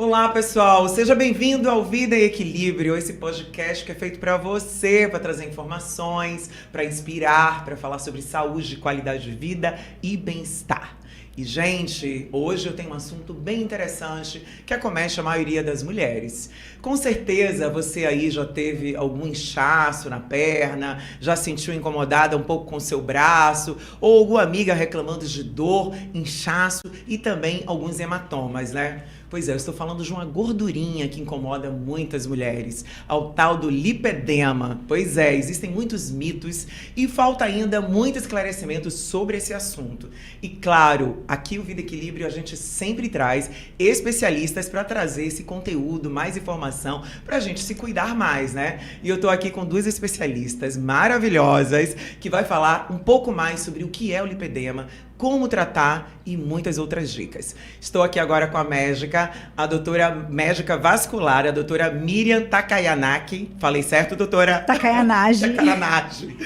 Olá, pessoal! Seja bem-vindo ao Vida e Equilíbrio, esse podcast que é feito para você, para trazer informações, para inspirar, para falar sobre saúde, qualidade de vida e bem-estar. E, gente, hoje eu tenho um assunto bem interessante que acomete a maioria das mulheres. Com certeza você aí já teve algum inchaço na perna, já sentiu incomodada um pouco com o seu braço, ou alguma amiga reclamando de dor, inchaço e também alguns hematomas, né? Pois é, eu estou falando de uma gordurinha que incomoda muitas mulheres, ao tal do lipedema. Pois é, existem muitos mitos e falta ainda muito esclarecimento sobre esse assunto. E claro, aqui o Vida e Equilíbrio a gente sempre traz especialistas para trazer esse conteúdo, mais informação, para a gente se cuidar mais, né? E eu tô aqui com duas especialistas maravilhosas que vai falar um pouco mais sobre o que é o lipedema, como tratar e muitas outras dicas. Estou aqui agora com a médica, a doutora médica vascular, a doutora Miriam Takayanagi. Falei certo, doutora? Takayanagi. Takayanagi.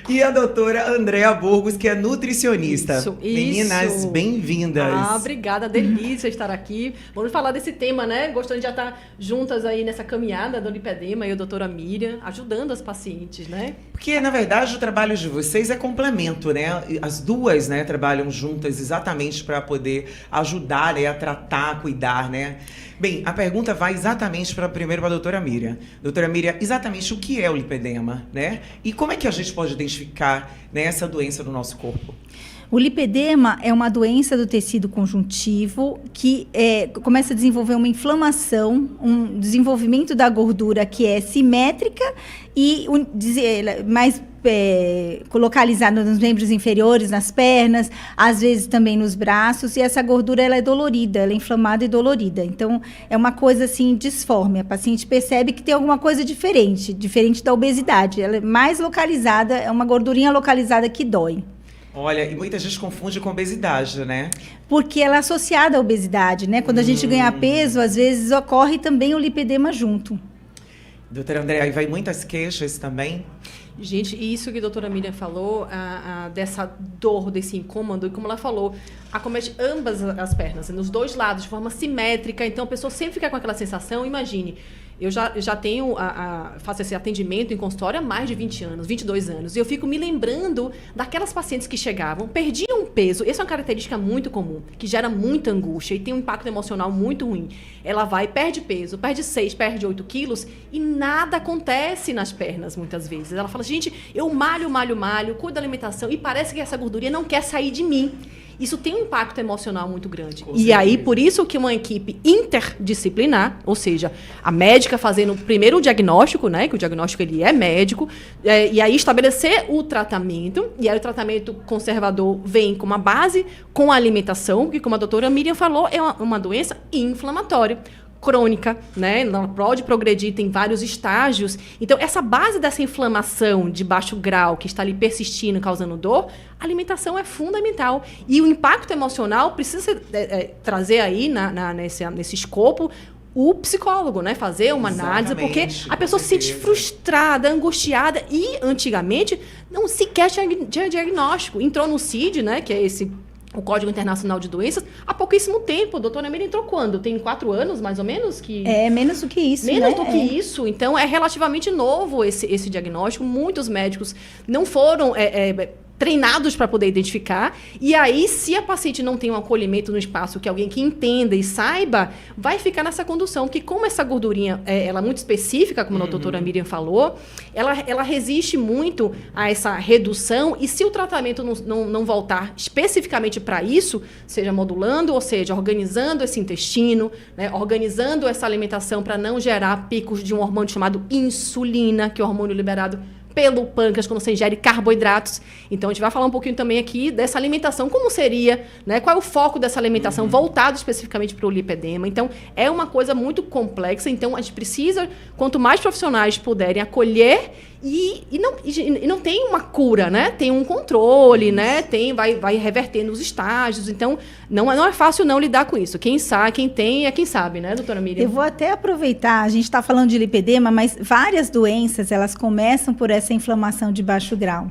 E a doutora Andréa Burgos, que é nutricionista. Isso. Meninas, bem-vindas. Obrigada, delícia estar aqui. Vamos falar desse tema, né? Gostando de já estar juntas aí nessa caminhada do lipedema, eu e a doutora Miriam, ajudando as pacientes, né? Porque, na verdade, o trabalho de vocês é complemento, né? As duas, né, trabalham juntas exatamente para poder ajudar, né, a tratar, a cuidar, né? Bem, a pergunta vai exatamente primeiro para a doutora Miriam. Doutora Miriam, exatamente o que é o lipedema, né? E como é que a gente pode identificar, né, essa doença no nosso corpo? O lipedema é uma doença do tecido conjuntivo que começa a desenvolver uma inflamação, um desenvolvimento da gordura que é simétrica e mais localizada nos membros inferiores, nas pernas, às vezes também nos braços, e essa gordura ela é dolorida, ela é inflamada e dolorida. Então, é uma coisa assim disforme. A paciente percebe que tem alguma coisa diferente da obesidade. Ela é mais localizada, é uma gordurinha localizada que dói. Olha, e muita gente confunde com obesidade, né? Porque ela é associada à obesidade, né? Quando a gente ganha peso, às vezes ocorre também o lipedema junto. Doutora Andréa, aí vai muitas queixas também? Gente, isso que a doutora Miriam falou, dessa dor, desse incômodo, e como ela falou, acomete ambas as pernas, nos dois lados, de forma simétrica, então a pessoa sempre fica com aquela sensação. Imagine, eu já tenho, faço esse atendimento em consultório há mais de 20 anos, 22 anos, e eu fico me lembrando daquelas pacientes que chegavam, perdiam peso, essa é uma característica muito comum, que gera muita angústia e tem um impacto emocional muito ruim. Ela vai, perde peso, perde 6, perde 8 quilos e nada acontece nas pernas muitas vezes. Ela fala, gente, eu malho, cuido da alimentação e parece que essa gordurinha não quer sair de mim. Isso tem um impacto emocional muito grande. E aí, por isso que uma equipe interdisciplinar, ou seja, a médica fazendo primeiro o diagnóstico, né, que o diagnóstico ele é médico, e aí estabelecer o tratamento, e aí o tratamento conservador vem com uma base com a alimentação, porque como a doutora Miriam falou, é uma doença inflamatória. Crônica, né? Ela pode progredir, tem vários estágios. Então, essa base dessa inflamação de baixo grau que está ali persistindo, causando dor, a alimentação é fundamental. E o impacto emocional precisa trazer aí nesse escopo o psicólogo, né? Fazer uma análise, porque a pessoa se sente frustrada, angustiada e, antigamente, não sequer tinha diagnóstico. Entrou no CID, né? Que é o Código Internacional de Doenças, há pouquíssimo tempo. A doutora Miriam entrou quando? Tem 4 anos, mais ou menos? Menos do que isso, Menos do que isso. Então, é relativamente novo esse diagnóstico. Muitos médicos não foram treinados para poder identificar. E aí, se a paciente não tem um acolhimento no espaço, que alguém que entenda e saiba, vai ficar nessa condução. Porque como essa gordurinha ela é muito específica, como a doutora Miriam falou, ela resiste muito a essa redução. E se o tratamento não voltar especificamente para isso, seja modulando, ou seja, organizando esse intestino, né, organizando essa alimentação para não gerar picos de um hormônio chamado insulina, que é o hormônio liberado pelo pâncreas quando você ingere carboidratos. Então, a gente vai falar um pouquinho também aqui dessa alimentação, como seria, né? Qual é o foco dessa alimentação voltado especificamente para o lipedema. Então, é uma coisa muito complexa. Então, a gente precisa, quanto mais profissionais puderem acolher E não tem uma cura, né? Tem um controle, né? Vai revertendo os estágios. Então, não é fácil não lidar com isso. Quem sabe, quem tem é quem sabe, né, doutora Miriam? Eu vou até aproveitar, a gente está falando de lipedema, mas várias doenças, elas começam por essa inflamação de baixo grau.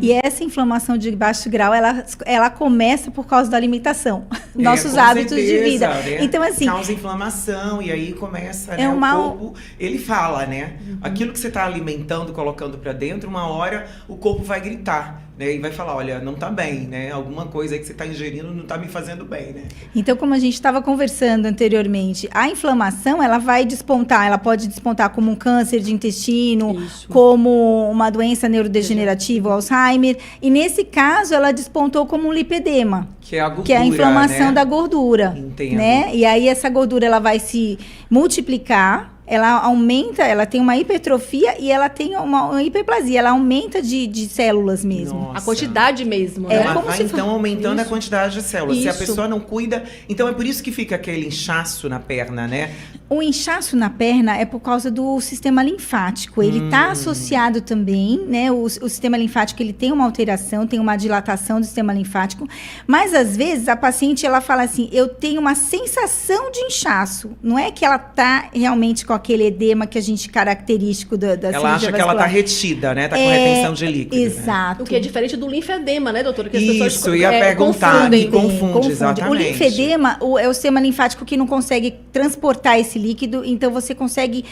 E essa inflamação de baixo grau, ela começa por causa da alimentação, nossos hábitos de vida. Né? Então, assim... Causa inflamação, e aí começa, né, o corpo, ele fala, né? Aquilo que você está alimentando, colocando para dentro, uma hora o corpo vai gritar, né? E vai falar, olha, não tá bem, né? Alguma coisa aí que você está ingerindo não tá me fazendo bem, né? Então, como a gente estava conversando anteriormente, a inflamação, ela vai despontar, ela pode despontar como um câncer de intestino, como uma doença neurodegenerativa, Alzheimer, e nesse caso, ela despontou como um lipedema. Que é a gordura, que é a inflamação, né, da gordura. Entendo. Né? E aí essa gordura ela vai se multiplicar, ela aumenta, ela tem uma hipertrofia e ela tem uma hiperplasia, ela aumenta de células mesmo. Nossa. A quantidade mesmo. Né? Ela vai então aumentando a quantidade de células. Isso. Se a pessoa não cuida, então é por isso que fica aquele inchaço na perna, né? O inchaço na perna é por causa do sistema linfático. Ele está associado também, né? O sistema linfático, ele tem uma alteração, tem uma dilatação do sistema linfático. Mas, às vezes, a paciente, ela fala assim, eu tenho uma sensação de inchaço. Não é que ela está realmente com aquele edema que a gente característico da ela acha que ela está retida, né? Está com retenção de líquido. Exato. Né? O que é diferente do linfedema, né, doutora? Que as isso, pessoas ia perguntar, confunde, exatamente. O linfedema é o sistema linfático que não consegue transportar esse líquido, então você consegue,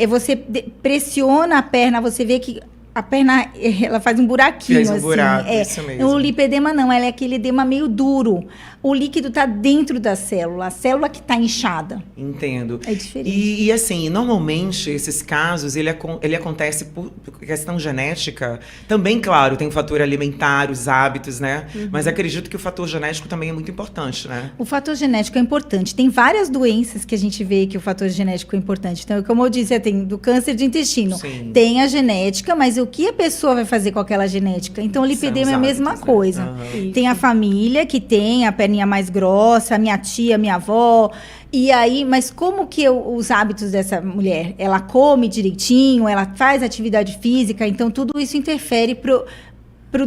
você pressiona a perna, você vê que a perna, ela faz um buraquinho, faz um buraco, isso mesmo. O lipedema não, ela é aquele edema meio duro. O líquido está dentro da célula, a célula que está inchada. Entendo. É diferente. E assim, normalmente, esses casos, ele acontece por questão genética. Também, claro, tem o fator alimentar, os hábitos, né? Mas acredito que o fator genético também é muito importante, né? O fator genético é importante. Tem várias doenças que a gente vê que o fator genético é importante. Então, como eu disse, tem do câncer de intestino. Sim. Tem a genética, mas o que a pessoa vai fazer com aquela genética? Então, o lipedema é a mesma hábitos, coisa. Né? Tem a família que tem a perninha mais grossa, a minha tia, a minha avó. E aí, mas como que os hábitos dessa mulher? Ela come direitinho, ela faz atividade física, então tudo isso interfere pro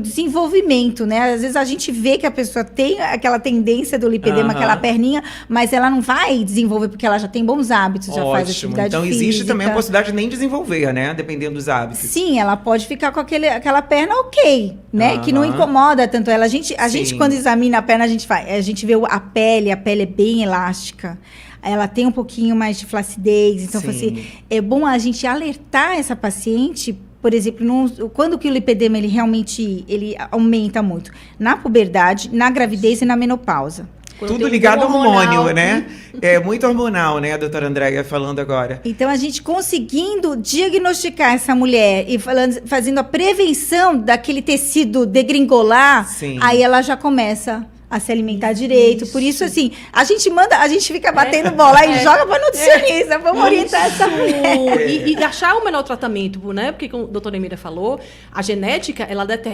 desenvolvimento, né? Às vezes a gente vê que a pessoa tem aquela tendência do lipedema, aquela perninha, mas ela não vai desenvolver porque ela já tem bons hábitos, já faz atividade então, física. Existe também a possibilidade de nem desenvolver, né? Dependendo dos hábitos. Sim, ela pode ficar com aquela perna ok, né? Que não incomoda tanto ela. A gente quando examina a perna, a gente vê a pele é bem elástica. Ela tem um pouquinho mais de flacidez. Então, assim, é bom a gente alertar essa paciente. Por exemplo, quando que o lipedema ele realmente aumenta muito? Na puberdade, na gravidez e na menopausa. Tudo ligado ao hormônio, né? É muito hormonal, né? A doutora Andréia falando agora. Então, a gente conseguindo diagnosticar essa mulher e fazendo a prevenção daquele tecido degringolar, aí ela já começa a se alimentar direito. Por isso, assim, a gente fica batendo bola e joga para nutricionista. Vamos orientar essa mulher. E achar o melhor tratamento, né? Porque, como a doutora Emília falou, a genética,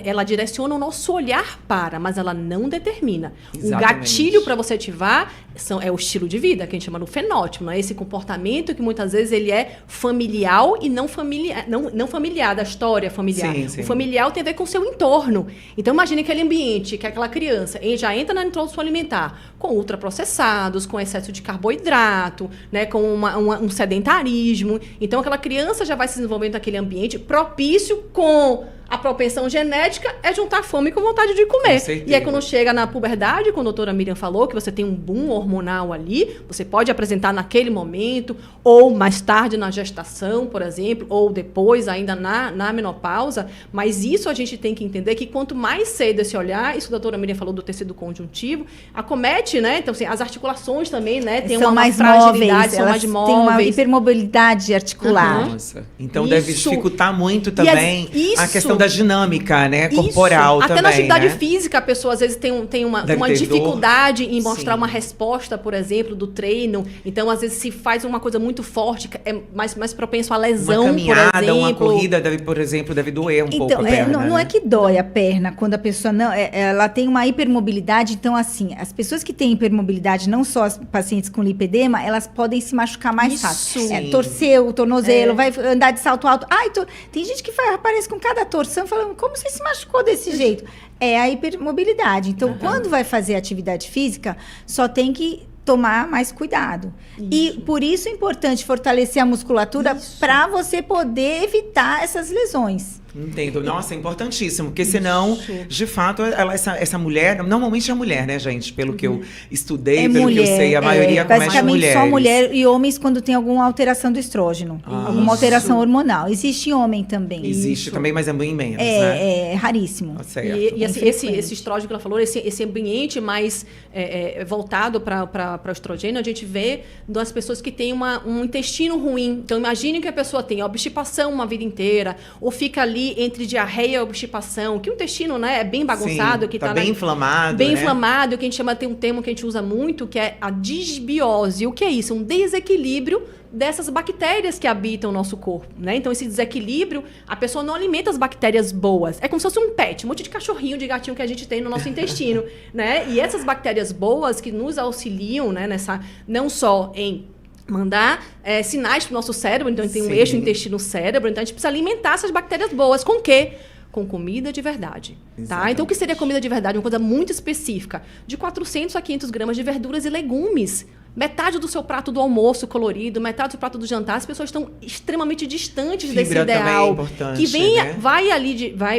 ela direciona o nosso olhar para, mas ela não determina. Exatamente. O gatilho para você ativar é o estilo de vida, que a gente chama no fenótipo, né? Esse comportamento que muitas vezes ele é familiar e não familiar, da história familiar. Sim. O familiar tem a ver com o seu entorno. Então, imagine aquele ambiente, que aquela criança já entra na introdução alimentar com ultraprocessados, com excesso de carboidrato, né, com um sedentarismo. Então, aquela criança já vai se desenvolvendo naquele ambiente propício com a propensão genética é juntar fome com vontade de comer. E aí, quando chega na puberdade, como a doutora Miriam falou, que você tem um boom hormonal ali, você pode apresentar naquele momento, ou mais tarde na gestação, por exemplo, ou depois ainda na menopausa, mas isso a gente tem que entender que quanto mais cedo esse olhar, isso que a doutora Miriam falou do tecido conjuntivo, acomete, né? Então, assim, as articulações também, né? Tem uma fragilidade, são mais móveis. Tem uma hipermobilidade articular. Nossa. Então, deve dificultar muito também a questão da dinâmica, né, Isso. corporal Até também, na atividade né? física, a pessoa às vezes tem uma Deve ter dificuldade em mostrar Sim. uma resposta, por exemplo, do treino. Então, às vezes, se faz uma coisa muito forte, é mais propenso à lesão, Uma caminhada, por exemplo. uma corrida, por exemplo, deve doer um pouco a perna, não né? é que dói a perna quando a pessoa não, ela tem uma hipermobilidade. Então, assim, as pessoas que têm hipermobilidade, não só as pacientes com lipedema, elas podem se machucar mais Isso. fácil. Sim. Torcer o tornozelo, vai andar de salto alto. Tem gente que aparece com cada torção falando, como você se machucou desse jeito? É a hipermobilidade. Então, quando vai fazer atividade física, só tem que tomar mais cuidado. E por isso é importante fortalecer a musculatura para você poder evitar essas lesões. Entendo. Nossa, é importantíssimo, porque senão, de fato, essa mulher, normalmente é mulher, né, gente? Pelo que eu estudei, pelo que eu sei, a maioria começa basicamente mulheres. só mulher e homens quando tem alguma alteração do estrógeno, alguma alteração hormonal. Existe em homem também. Existe também, mas é bem menos, né? É raríssimo. Tá certo. E assim, frequente. esse estrógeno que ela falou, esse ambiente mais voltado para o estrogênio, a gente vê das pessoas que têm um intestino ruim. Então, imagine que a pessoa tem obstipação uma vida inteira, ou fica ali entre diarreia e obstipação, que o intestino, né, é bem bagunçado. Sim, que tá bem inflamado, bem né? inflamado, que a gente chama, tem um termo que a gente usa muito, que é a disbiose. O que é isso? Um desequilíbrio dessas bactérias que habitam o nosso corpo, né? Então, esse desequilíbrio, a pessoa não alimenta as bactérias boas. É como se fosse um pet, um monte de cachorrinho, de gatinho que a gente tem no nosso intestino, né? E essas bactérias boas que nos auxiliam, né, não só em mandar sinais para o nosso cérebro, então tem um Sim. eixo intestino-cérebro, então a gente precisa alimentar essas bactérias boas. Com o quê? Com comida de verdade, tá? Exatamente. Então, o que seria comida de verdade? Uma coisa muito específica. De 400 a 500 gramas de verduras e legumes. Metade do seu prato do almoço colorido, metade do seu prato do jantar. As pessoas estão extremamente distantes desse Fibra também é ideal. importante, Que né?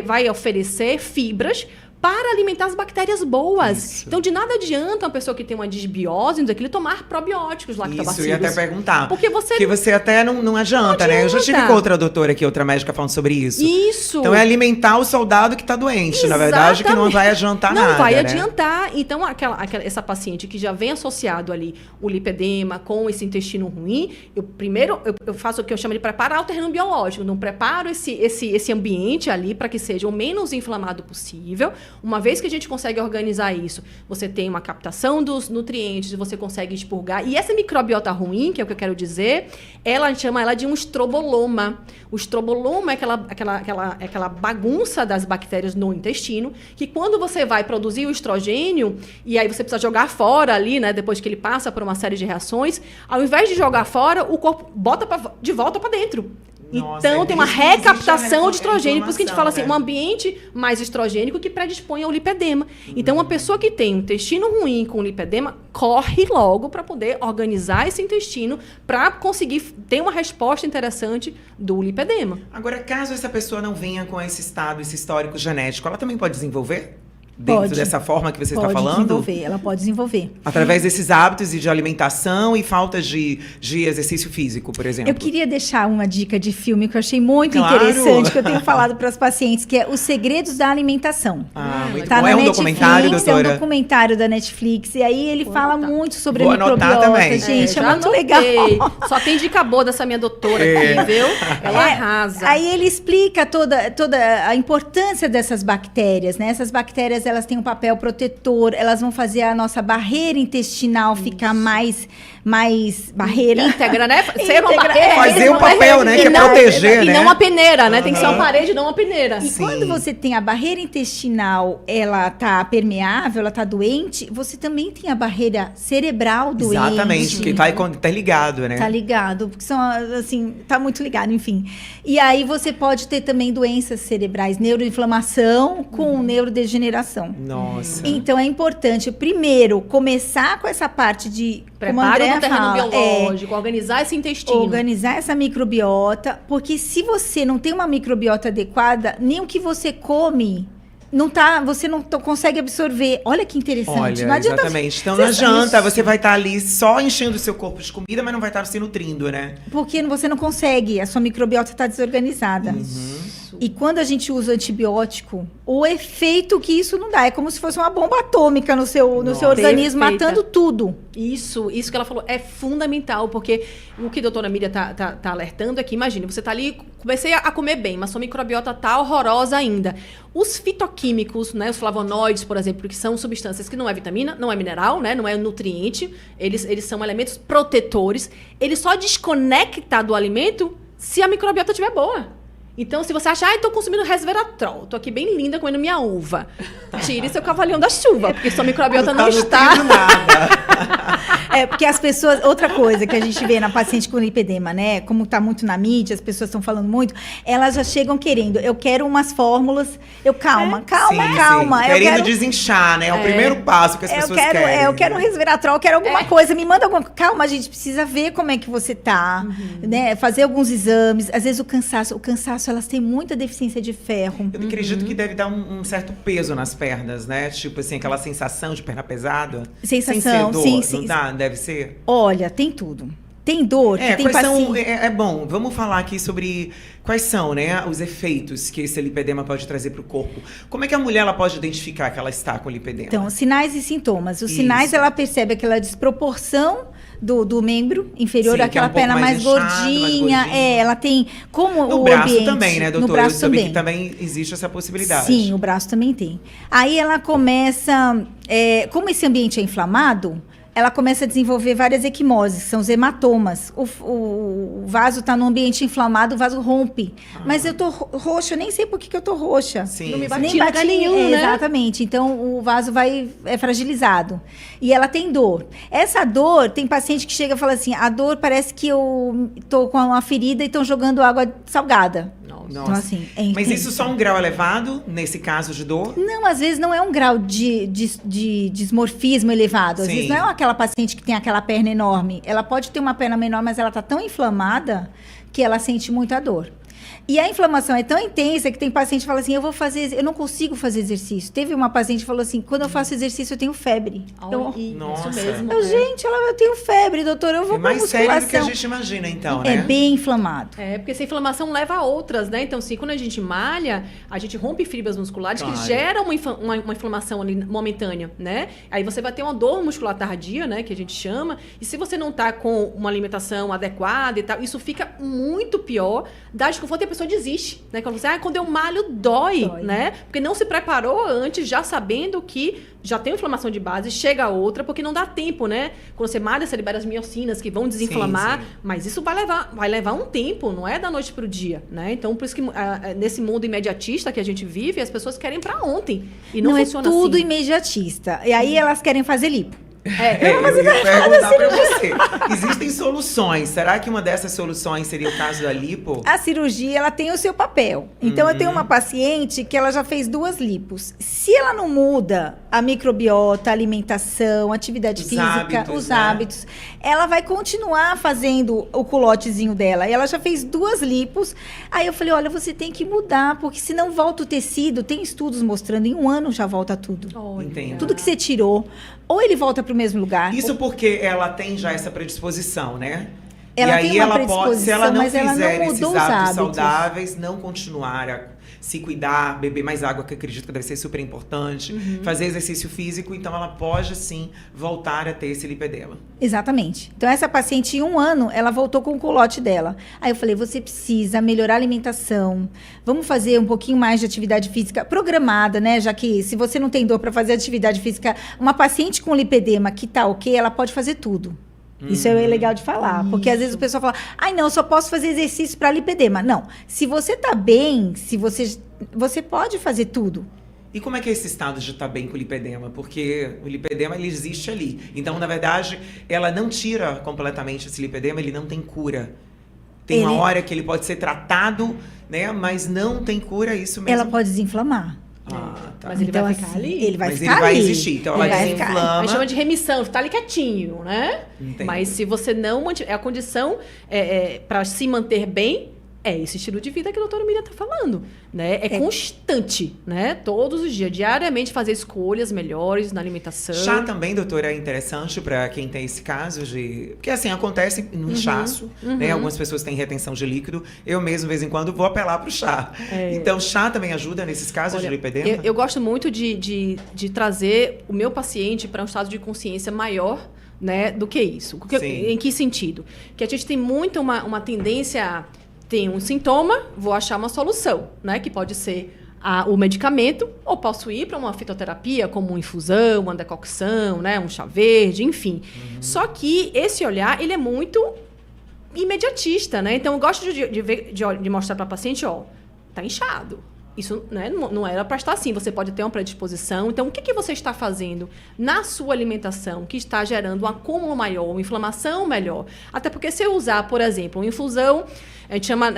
vai oferecer fibras para alimentar as bactérias boas. Isso. Então, de nada adianta uma pessoa que tem uma disbiose, ele tomar probióticos, lactobacilos. Isso, eu ia até perguntar. Porque você até não adianta, né? Eu já tive com outra doutora aqui, outra médica falando sobre isso. Isso. Então é alimentar o soldado que tá doente, na verdade, que não vai adiantar nada. Não vai né? adiantar. Então, essa paciente que já vem associado ali o lipedema com esse intestino ruim, eu faço o que eu chamo de preparar o terreno biológico. Então, preparo esse ambiente ali para que seja o menos inflamado possível. Uma vez que a gente consegue organizar isso, você tem uma captação dos nutrientes, você consegue expurgar. E essa microbiota ruim, que é o que eu quero dizer, ela chama ela de um estroboloma. O estroboloma é aquela bagunça das bactérias no intestino, que quando você vai produzir o estrogênio, e aí você precisa jogar fora ali, né, depois que ele passa por uma série de reações, ao invés de jogar fora, o corpo bota de volta para dentro. Nossa, Então, é tem uma por isso que existe recaptação a de estrogênio. Por isso que a gente fala assim, né? um ambiente mais estrogênico que predispõe ao lipedema. Então, uma pessoa que tem um intestino ruim com lipedema, corre logo para poder organizar esse intestino para conseguir ter uma resposta interessante do lipedema. Agora, caso essa pessoa não venha com esse estado, esse histórico genético, ela também pode desenvolver? Dentro Pode. dessa forma que você está Pode falando? desenvolver, ela pode desenvolver. Através desses hábitos e de alimentação e falta de exercício físico, por exemplo. Eu queria deixar uma dica de filme que eu achei muito Claro. interessante, que eu tenho falado para as pacientes, que é Os Segredos da Alimentação. Muito Tá bom. na É um Netflix, documentário, doutora? É um documentário da Netflix. E aí ele fala anotar. muito sobre Vou a anotar microbiota, também. gente. É já muito anotei. legal. Só tem dica boa dessa minha doutora aqui, viu? Ela arrasa. Aí ele explica toda a importância dessas bactérias, né? Essas bactérias, elas têm um papel protetor, elas vão fazer a nossa barreira intestinal ficar mais barreira. Íntegra, né? Ser uma Íntegra, barreira. Fazer mesmo, o papel, né? E Que é não- proteger, e né? não uma peneira, né? Tem que ser uma parede, não uma peneira. E Sim. quando você tem a barreira intestinal, ela tá permeável, ela tá doente, você também tem a barreira cerebral doente. Exatamente, porque tá ligado, né? Tá ligado, porque são, assim, tá muito ligado, enfim. E aí você pode ter também doenças cerebrais, neuroinflamação com neurodegeneração. Nossa. Então é importante, primeiro, começar com essa parte de como a Preparo Andrea do terreno fala, biológico, organizar esse intestino. organizar essa microbiota, porque se você não tem uma microbiota adequada, nem o que você come você não consegue absorver. Olha que interessante. Olha, não adianta, exatamente. Então não Você- adianta, você vai estar ali só enchendo o seu corpo de comida, mas não vai estar se nutrindo, né? Porque você não consegue, a sua microbiota está desorganizada. Isso. E quando a gente usa antibiótico, o efeito que isso não dá, é como se fosse uma bomba atômica no seu organismo, Perfeita. matando tudo. Isso que ela falou é fundamental, porque o que a doutora Miriam tá alertando é que, imagine, você tá ali, comecei a comer bem, mas sua microbiota tá horrorosa ainda. Os fitoquímicos, né, os flavonoides, por exemplo, que são substâncias que não é vitamina, não é mineral, né, não é nutriente, eles são elementos protetores, ele só desconecta do alimento se a microbiota estiver boa. Então, se você achar, tô consumindo resveratrol, tô aqui bem linda comendo minha uva, tire seu cavaleão da chuva, porque sua microbiota não está... É, porque as pessoas... Outra coisa que a gente vê na paciente com lipedema, né? Como tá muito na mídia, as pessoas estão falando muito, elas já chegam querendo, eu quero umas fórmulas, calma. Sim. Querendo desinchar, né? É o primeiro passo que as pessoas querem. Eu quero um resveratrol, eu quero alguma coisa, me manda alguma... Calma, a gente precisa ver como é que você tá, né? Fazer alguns exames, às vezes o cansaço, elas têm muita deficiência de ferro. Eu acredito que deve dar um certo peso nas pernas, né? Tipo assim, aquela sensação de perna pesada. Sensação, sem ser dor, sim. Não dá? Deve ser? Olha, tem tudo. Tem dor, que tem paciente... É bom, vamos falar aqui sobre quais são, né, os efeitos que esse lipedema pode trazer para o corpo. Como é que a mulher ela pode identificar que ela está com lipedema? Então, sinais e sintomas. Os sinais, ela percebe aquela desproporção do membro inferior, aquela perna mais gordinha. Ela tem como no o braço ambiente... também, né, doutora? No braço Eu soube também. que também existe essa possibilidade. Sim, o braço também tem. Aí ela começa... como esse ambiente é inflamado, ela começa a desenvolver várias equimoses, que são os hematomas. O vaso está num ambiente inflamado, o vaso rompe. Mas eu tô roxa, eu nem sei por que eu tô roxa. Sim, não me sim. bati em lugar nenhum, né? Exatamente. Então, o vaso é fragilizado. E ela tem dor. Essa dor, tem paciente que chega e fala assim, a dor parece que eu tô com uma ferida e estão jogando água salgada. Nossa. Então, assim, Mas isso só um grau elevado, nesse caso de dor? Não, às vezes não é um grau de dismorfismo elevado. Às vezes não é aquela paciente que tem aquela perna enorme. Ela pode ter uma perna menor, mas ela tá tão inflamada que ela sente muita dor. E a inflamação é tão intensa que tem paciente que fala assim, eu não consigo fazer exercício. Teve uma paciente que falou assim, quando eu faço exercício eu tenho febre. Nossa. Isso mesmo. Gente, eu tenho febre, doutora, eu vou pra musculação. Mais sério do que a gente imagina, então, né? É bem inflamado. Porque essa inflamação leva a outras, né? Então, assim, quando a gente malha, a gente rompe fibras musculares que geram uma inflamação ali momentânea, né? Aí você vai ter uma dor muscular tardia, né? Que a gente chama. E se você não tá com uma alimentação adequada e tal, isso fica muito pior. Dá desconforto e a pessoa desiste, né? Quando você, quando eu malho, dói, né? Porque não se preparou antes, já sabendo que já tem inflamação de base, chega outra, porque não dá tempo, né? Quando você malha, você libera as miocinas que vão desinflamar, sim. mas isso vai levar um tempo, não é da noite pro dia, né? Então, por isso que nesse mundo imediatista que a gente vive, as pessoas querem para ontem. E não funciona assim. É tudo imediatista. E aí elas querem fazer lipo. Eu ia perguntar pra você. Existem soluções. Será que uma dessas soluções seria o caso da lipo? A cirurgia, ela tem o seu papel. Então, eu tenho uma paciente que ela já fez 2 lipos. Se ela não muda a microbiota, a alimentação, a atividade física, os hábitos, ela vai continuar fazendo o culotezinho dela. E ela já fez 2 lipos. Aí eu falei, olha, você tem que mudar, porque senão volta o tecido. Tem estudos mostrando, em 1 ano já volta tudo. Entendo. Tudo que você tirou, ou ele volta para o mesmo lugar. Isso porque ela tem já essa predisposição, né? Ela e aí tem uma ela pode, se ela não mas ela fizer não esses mudou os hábitos hábitos saudáveis, não continuar a se cuidar, beber mais água, que eu acredito que deve ser super importante, fazer exercício físico, então ela pode sim voltar a ter esse lipedema. Exatamente. Então essa paciente, em 1 ano, ela voltou com o culote dela. Aí eu falei, você precisa melhorar a alimentação, vamos fazer um pouquinho mais de atividade física programada, né? Já que se você não tem dor para fazer atividade física, uma paciente com lipedema que tá ok, ela pode fazer tudo. Isso é legal de falar, porque às vezes o pessoal fala, não, eu só posso fazer exercício para lipedema. Não, se você tá bem, se você pode fazer tudo. E como é que é esse estado de estar bem com o lipedema? Porque o lipedema, ele existe ali. Então, na verdade, ela não tira completamente esse lipedema, ele não tem cura. Tem uma hora que ele pode ser tratado, né? Mas não tem cura, isso mesmo. Ela pode desinflamar. Tá. Mas ele vai ficar ali? Ele vai Mas ficar ele vai ali. existir. Então ela desinflama. A gente chama de remissão, tá ali quietinho, né? Entendi. Mas se você não mantiver... A condição para se manter bem É esse estilo de vida que a doutora Miriam está falando, né? É constante, né? Todos os dias, diariamente, fazer escolhas melhores na alimentação. Chá também, doutora, é interessante para quem tem esse caso de... Porque, assim, acontece no inchaço, né? Algumas pessoas têm retenção de líquido. Eu mesmo, de vez em quando, vou apelar para o chá. Então, chá também ajuda nesses casos de lipedema? Eu gosto muito de trazer o meu paciente para um estado de consciência maior, né, do que isso. Em que sentido? Que a gente tem muito uma tendência a... Tem um sintoma, vou achar uma solução, né? Que pode ser o medicamento, ou posso ir para uma fitoterapia, como uma infusão, uma decocção, né? Um chá verde, enfim. Só que esse olhar, ele é muito imediatista, né? Então, eu gosto de mostrar para a paciente, tá inchado. Isso, né, não era para estar assim, você pode ter uma predisposição. Então, o que você está fazendo na sua alimentação que está gerando um acúmulo maior, uma inflamação melhor? Até porque se eu usar, por exemplo, uma infusão, a gente chama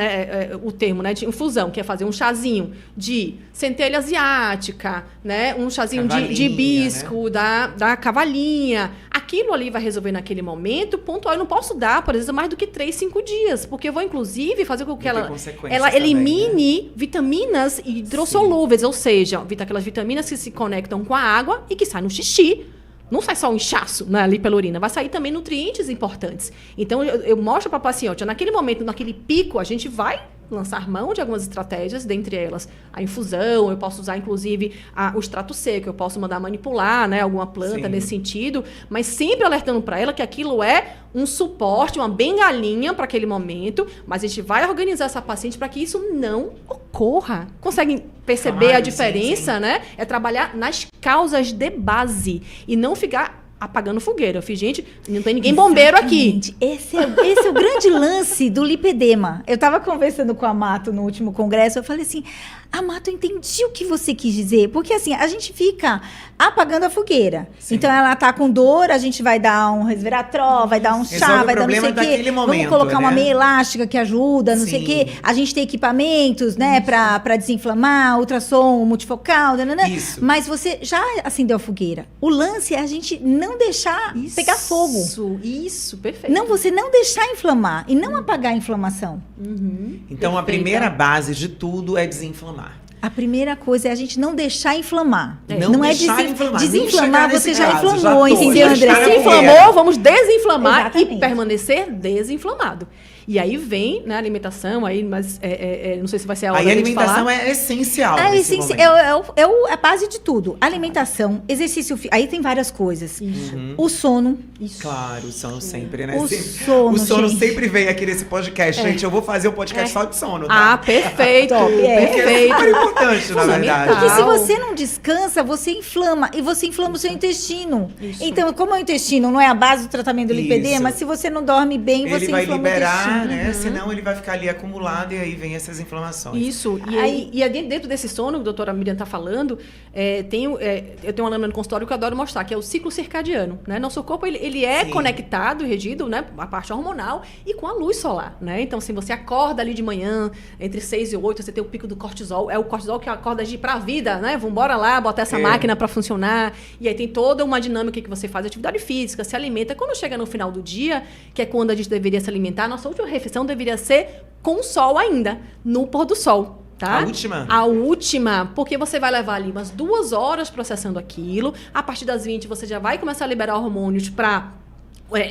o termo, né, de infusão, que é fazer um chazinho de centelha asiática, né, um chazinho de hibisco, né? da cavalinha. Aquilo ali vai resolver naquele momento, pontual. Eu não posso dar, por exemplo, mais do que 3, 5 dias, porque eu vou, inclusive, fazer com que ela elimine, né, vitaminas hidrossolúveis, ou seja, aquelas vitaminas que se conectam com a água e que saem no xixi. Não sai só um inchaço, né, ali pela urina, vai sair também nutrientes importantes. Então, eu mostro para a paciente, naquele momento, naquele pico, a gente vai lançar mão de algumas estratégias, dentre elas a infusão, eu posso usar, inclusive, o extrato seco, eu posso mandar manipular, né, alguma planta nesse sentido, mas sempre alertando para ela que aquilo é um suporte, uma bengalinha para aquele momento, mas a gente vai organizar essa paciente para que isso não ocorra. Conseguem perceber a diferença, sim. Né? É trabalhar nas causas de base e não ficar apagando fogueira. Eu fiz, gente, não tem ninguém bombeiro aqui. Esse é o grande lance do lipedema. Eu estava conversando com a Mato no último congresso, eu falei assim, Mato, eu entendi o que você quis dizer, porque assim, a gente fica apagando a fogueira. Sim. Então, ela tá com dor, a gente vai dar um resveratrol, vai dar um chá, vai dar não sei o quê. Vamos colocar uma meia elástica que ajuda, não sei o quê. A gente tem equipamentos, né, para desinflamar, ultrassom multifocal, Isso. Mas você já acendeu a fogueira. O lance é a gente não deixar pegar fogo. Isso, perfeito. Não, você não deixar inflamar e não apagar a inflamação. Então, a primeira base de tudo é desinflamar. A primeira coisa é a gente não deixar inflamar. Não é inflamar. Desinflamar, você já inflamou, entendeu, André? Se inflamou, vamos desinflamar. Exatamente. E permanecer desinflamado. E aí vem, né, a alimentação, aí, mas não sei se vai ser a hora de falar. A alimentação é essencial. É a base de tudo. Alimentação, exercício físico. Aí tem várias coisas. O sono. Isso. Claro, o sono sempre, né? O sono sempre vem aqui nesse podcast. Gente, eu vou fazer um podcast só de sono, tá? Perfeito. Perfeito. É super importante, na verdade. Porque se você não descansa, você inflama. E você inflama o seu intestino. Isso. Então, como o intestino não é a base do tratamento do lipedema, se você não dorme bem, você inflama o intestino. Né? Senão ele vai ficar ali acumulado e aí vem essas inflamações. Isso. E dentro desse sono que a doutora Miriam está falando, eu tenho uma lâmina no consultório que eu adoro mostrar, que é o ciclo circadiano. Né? Nosso corpo ele é conectado, regido, né? A parte hormonal e com a luz solar. Né? Então, se você acorda ali de manhã, entre 6 e 8, você tem o pico do cortisol. É o cortisol que acorda para a vida, né? Vamos embora lá, botar essa máquina para funcionar. E aí tem toda uma dinâmica que você faz, atividade física, se alimenta. Quando chega no final do dia, que é quando a gente deveria se alimentar, nossa última refeição deveria ser com o sol ainda, no pôr do sol. Tá? A última, porque você vai levar ali umas 2 horas processando aquilo. A partir das 20, você já vai começar a liberar hormônios para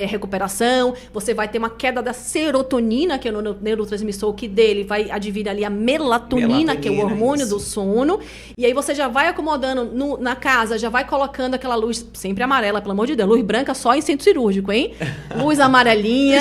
recuperação, você vai ter uma queda da serotonina, que é o neurotransmissor, que dele vai advir ali a melatonina, que é o hormônio do sono, e aí você já vai acomodando na casa, já vai colocando aquela luz sempre amarela, pelo amor de Deus, luz branca só em centro cirúrgico, hein? Luz amarelinha,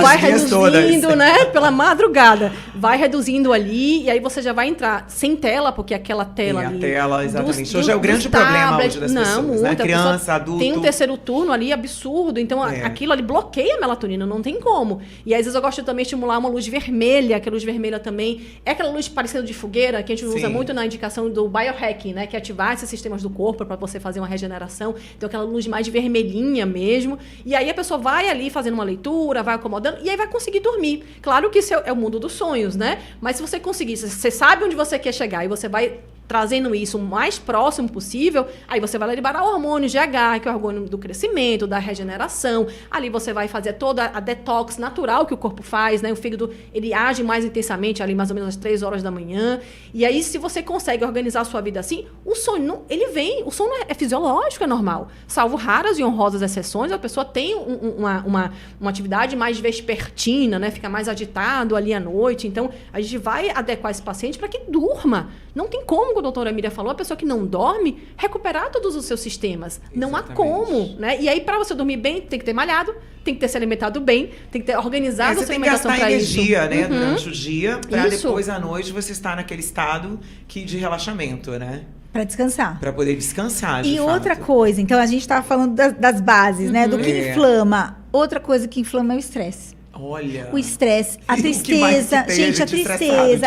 vai reduzindo, né, pela madrugada, vai reduzindo ali, e aí você já vai entrar sem tela, porque aquela tela ali... a tela, exatamente. Hoje é o grande problema hoje das pessoas, né? Criança, adulto... Tem um terceiro turno ali, absurdo. Então, aquilo ali bloqueia a melatonina, não tem como. E às vezes eu gosto de também estimular uma luz vermelha, que a luz vermelha também é aquela luz parecida de fogueira, que a gente usa muito na indicação do biohacking, né? Que é ativar esses sistemas do corpo para você fazer uma regeneração. Então, aquela luz mais vermelhinha mesmo. E aí a pessoa vai ali fazendo uma leitura, vai acomodando, e aí vai conseguir dormir. Claro que isso é o mundo dos sonhos, né? Mas se você conseguir, você sabe onde você quer chegar e você vai trazendo isso o mais próximo possível, aí você vai liberar o hormônio GH, que é o hormônio do crescimento, da regeneração. Ali você vai fazer toda a detox natural que o corpo faz, né? O fígado, ele age mais intensamente ali mais ou menos às 3 horas da manhã. E aí, se você consegue organizar a sua vida assim, o sono, ele vem, o sono é fisiológico, é normal. Salvo raras e honrosas exceções, a pessoa tem uma atividade mais vespertina, né? Fica mais agitado ali à noite. Então, a gente vai adequar esse paciente para que durma. Não tem como, como a doutora Miriam falou, a pessoa que não dorme, recuperar todos os seus sistemas. Exatamente. Não há como, né? E aí, para você dormir bem, tem que ter malhado, tem que ter se alimentado bem, tem que ter organizado a sua alimentação para isso. Você tem que gastar energia, né? Durante o dia, para depois à noite você estar naquele estado de relaxamento, né? Para descansar. Para poder descansar, E outra coisa, então a gente estava falando das bases, né? Do que inflama. Outra coisa que inflama é o estresse. Olha. O estresse, a tristeza. Gente, a tristeza.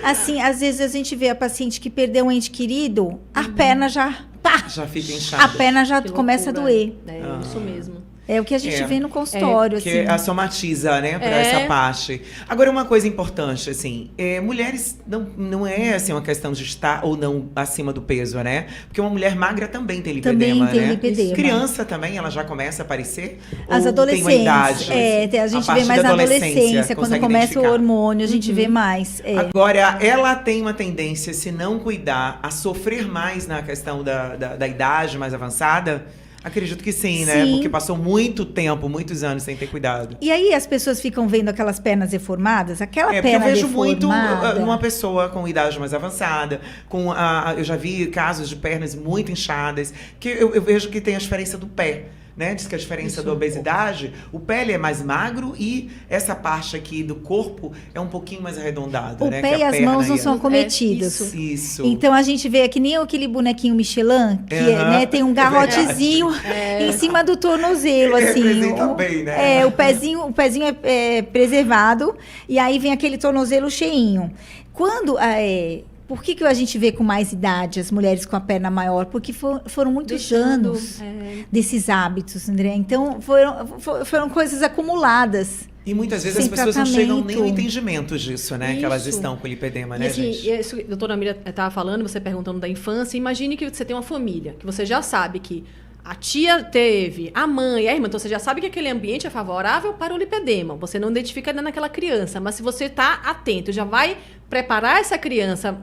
Assim, às vezes a gente vê a paciente que perdeu um ente querido, a perna já. Pá, já fica inchada. A perna já começa a doer. É isso mesmo. É o que a gente vê no consultório, que assim. somatiza, né, pra essa parte. Agora, uma coisa importante, assim, mulheres não é, assim, uma questão de estar ou não acima do peso, né? Porque uma mulher magra também tem lipedema, também tem lipedema. Criança também, ela já começa a aparecer? As adolescentes. Tem uma idade? A gente vê mais na adolescência, quando começa o hormônio, a gente vê mais. Agora, ela tem uma tendência, se não cuidar, a sofrer mais na questão da idade mais avançada? Acredito que sim, né? Porque passou muito tempo, muitos anos sem ter cuidado. E aí as pessoas ficam vendo aquelas pernas deformadas, aquela perna eu vejo deformada. muito uma pessoa com idade mais avançada, eu já vi casos de pernas muito inchadas, que eu vejo que tem a diferença do pé. Né? Diz que a diferença da obesidade, o pé ele é mais magro e essa parte aqui do corpo é um pouquinho mais arredondada. O né? pé e as mãos não são acometidos. Isso. Então a gente vê que nem aquele bonequinho Michelin, que né, tem um garrotezinho em cima do tornozelo, assim. Representa bem, né? O pezinho é preservado e aí vem aquele tornozelo cheinho. Quando por que a gente vê com mais idade as mulheres com a perna maior? Porque foram muitos anos desses hábitos, André. Então, foram coisas acumuladas. E muitas vezes as pessoas não chegam nem ao entendimento disso, né? Isso. Que elas estão com lipedema, né, gente? E isso que a doutora Miriam estava falando, você perguntando da infância. Imagine que você tem uma família, que você já sabe que a tia teve, a mãe, a irmã, então você já sabe que aquele ambiente é favorável para o lipedema. Você não identifica ainda naquela criança, mas se você está atento, já vai preparar essa criança,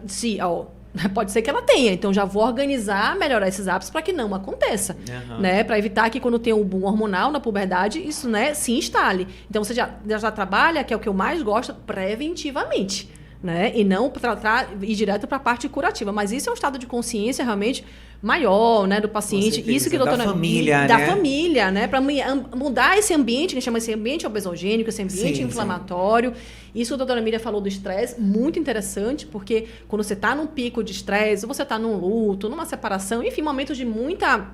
pode ser que ela tenha, então já vou organizar, melhorar esses hábitos para que não aconteça, né? Para evitar que quando tem um boom hormonal na puberdade, isso, né, se instale. Então você já trabalha, que é o que eu mais gosto, preventivamente. Né? E não ir direto para a parte curativa. Mas isso é um estado de consciência realmente maior, né, do paciente. Isso que a doutora... Da família, né? Para mudar esse ambiente, que a gente chama esse ambiente obesogênico, esse ambiente inflamatório. Isso que a doutora Miriam falou do estresse, muito interessante, porque quando você está num pico de estresse, ou você está num luto, numa separação, enfim, momentos de muita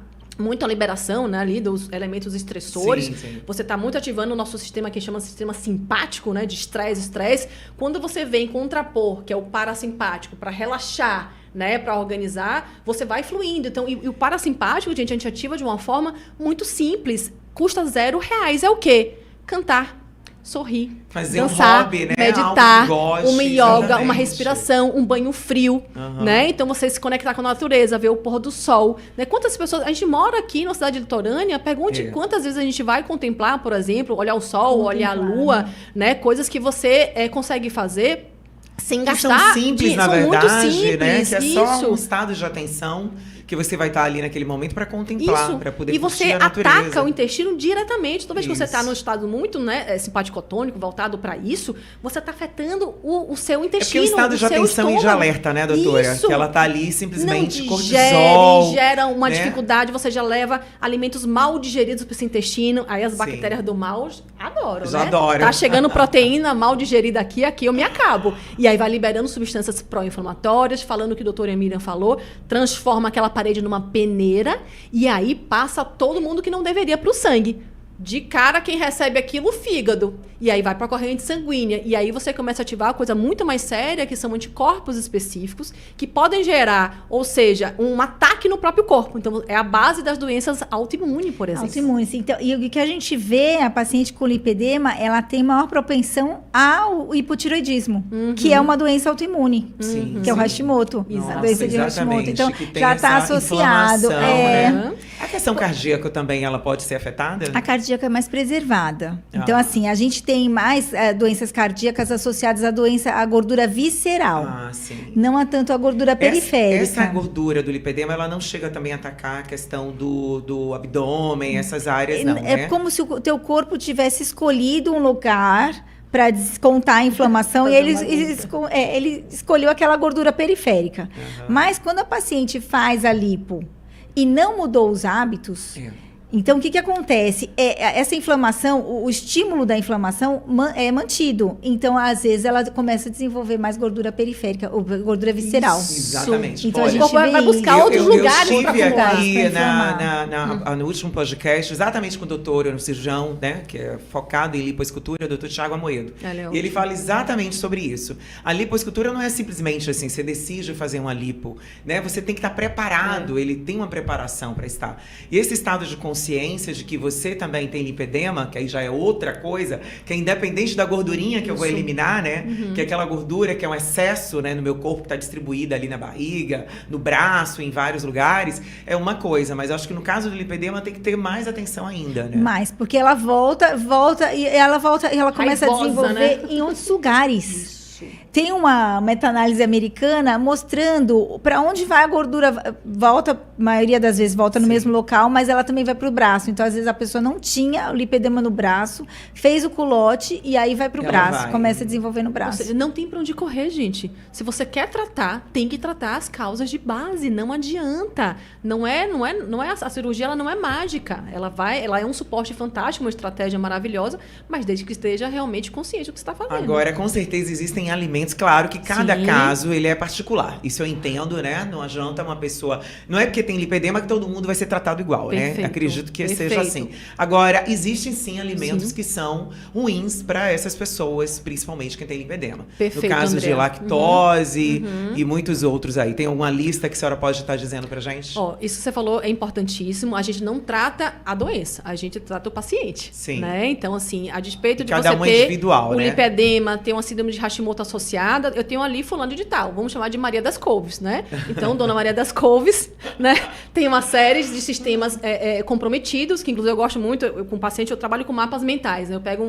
liberação, né, ali dos elementos estressores. Sim. Você está muito ativando o nosso sistema que chama sistema simpático, né, de estresse. Quando você vem contrapor, que é o parasimpático, para relaxar, né, para organizar, você vai fluindo. Então, e o parasimpático, gente, a gente ativa de uma forma muito simples. Custa R$0. É o quê? Cantar. Sorrir, dançar, um hobby, né? meditar, uma yoga, uma respiração, um banho frio, né? Então, você se conectar com a natureza, ver o pôr do sol, né? Quantas pessoas... A gente mora aqui na cidade litorânea, pergunte quantas vezes a gente vai contemplar, por exemplo, olhar o sol, olhar a lua, né? Coisas que você consegue fazer sem gastar... São simples, na verdade, muito simples, né? Que é só um estado de atenção que você vai estar ali naquele momento para contemplar, para poder curtir a natureza. E você ataca o intestino diretamente. Toda vez que você está num estado muito, né, simpático-tônico, voltado para isso, você está afetando o seu intestino, porque o estado de atenção e de alerta, né, doutora? Isso. Que ela está ali simplesmente não cortisol. Gera uma dificuldade, você já leva alimentos mal digeridos para esse intestino. Aí as bactérias do mal adoram, já né? adoram. Tá chegando proteína mal digerida aqui eu me acabo. E aí vai liberando substâncias pró-inflamatórias, falando o que a doutora Miriam falou, transforma aquela parede numa peneira e aí passa todo mundo que não deveria para o sangue. De cara, quem recebe aquilo, o fígado. E aí vai para a corrente sanguínea. E aí você começa a ativar uma coisa muito mais séria, que são anticorpos específicos, que podem gerar, ou seja, um ataque no próprio corpo. Então, é a base das doenças autoimunes, por exemplo. Autoimunes. Então, e o que a gente vê, a paciente com lipedema, ela tem maior propensão ao hipotiroidismo, que é uma doença autoimune, que é o Hashimoto. Nossa, a doença de Hashimoto. Então, já está essa associado. Né? A questão cardíaca também, ela pode ser afetada? A cardíaca é mais preservada. Então, assim, a gente tem mais doenças cardíacas associadas à gordura visceral. Sim. Não a tanto a gordura periférica. Essa gordura do lipedema, ela não chega também a atacar a questão do abdômen, essas áreas, não, né? É como se o teu corpo tivesse escolhido um lugar para descontar a inflamação e ele escolheu aquela gordura periférica. Mas quando a paciente faz a lipo e não mudou os hábitos... Então, o que acontece? Essa inflamação, o estímulo da inflamação é mantido. Então, às vezes, ela começa a desenvolver mais gordura periférica, ou gordura visceral. Exatamente. Então, a gente vai buscar outros lugares para acumular. Eu estive aqui no último podcast, exatamente com o doutor, um cirurgião, né, que é focado em lipoescultura, o doutor Thiago Amoedo. E ele fala exatamente sobre isso. A lipoescultura não é simplesmente assim, você decide fazer uma lipo, né? Você tem que estar preparado, ele tem uma preparação para estar. E esse estado de consciência de que você também tem lipedema, que aí já é outra coisa, que é independente da gordurinha que eu vou eliminar, né? Que é aquela gordura que é um excesso, né, no meu corpo que está distribuída ali na barriga, no braço, em vários lugares, é uma coisa. Mas eu acho que no caso do lipedema tem que ter mais atenção ainda, né? Mais, porque ela volta e ela começa a desenvolver em outros lugares. Tem uma meta-análise americana mostrando para onde vai a gordura. Volta, a maioria das vezes volta no mesmo local, mas ela também vai para o braço. Então, às vezes, a pessoa não tinha o lipedema no braço, fez o culote e aí vai para o braço. Começa a desenvolver no braço. Ou seja, não tem para onde correr, gente. Se você quer tratar, tem que tratar as causas de base. Não adianta. A cirurgia ela não é mágica. Ela é um suporte fantástico, uma estratégia maravilhosa, mas desde que esteja realmente consciente do que você está fazendo. Agora, com certeza, existem alimentos, claro que cada caso ele é particular. Isso eu entendo, né? Não adianta uma pessoa... Não é porque tem lipedema que todo mundo vai ser tratado igual, né? Acredito que seja assim. Agora, existem sim alimentos que são ruins para essas pessoas, principalmente quem tem lipedema. No caso de lactose e muitos outros aí. Tem alguma lista que a senhora pode estar dizendo pra gente? Isso que você falou é importantíssimo. A gente não trata a doença, a gente trata o paciente. Sim. Né? Então, assim, a despeito de cada você ter individual, o lipedema, ter uma síndrome de Hashimoto associada, eu tenho ali fulano de tal, vamos chamar de Maria das Couves, né? Então, Dona Maria das Couves, né? Tem uma série de sistemas comprometidos, que inclusive eu gosto muito, com o paciente eu trabalho com mapas mentais, né? Eu pego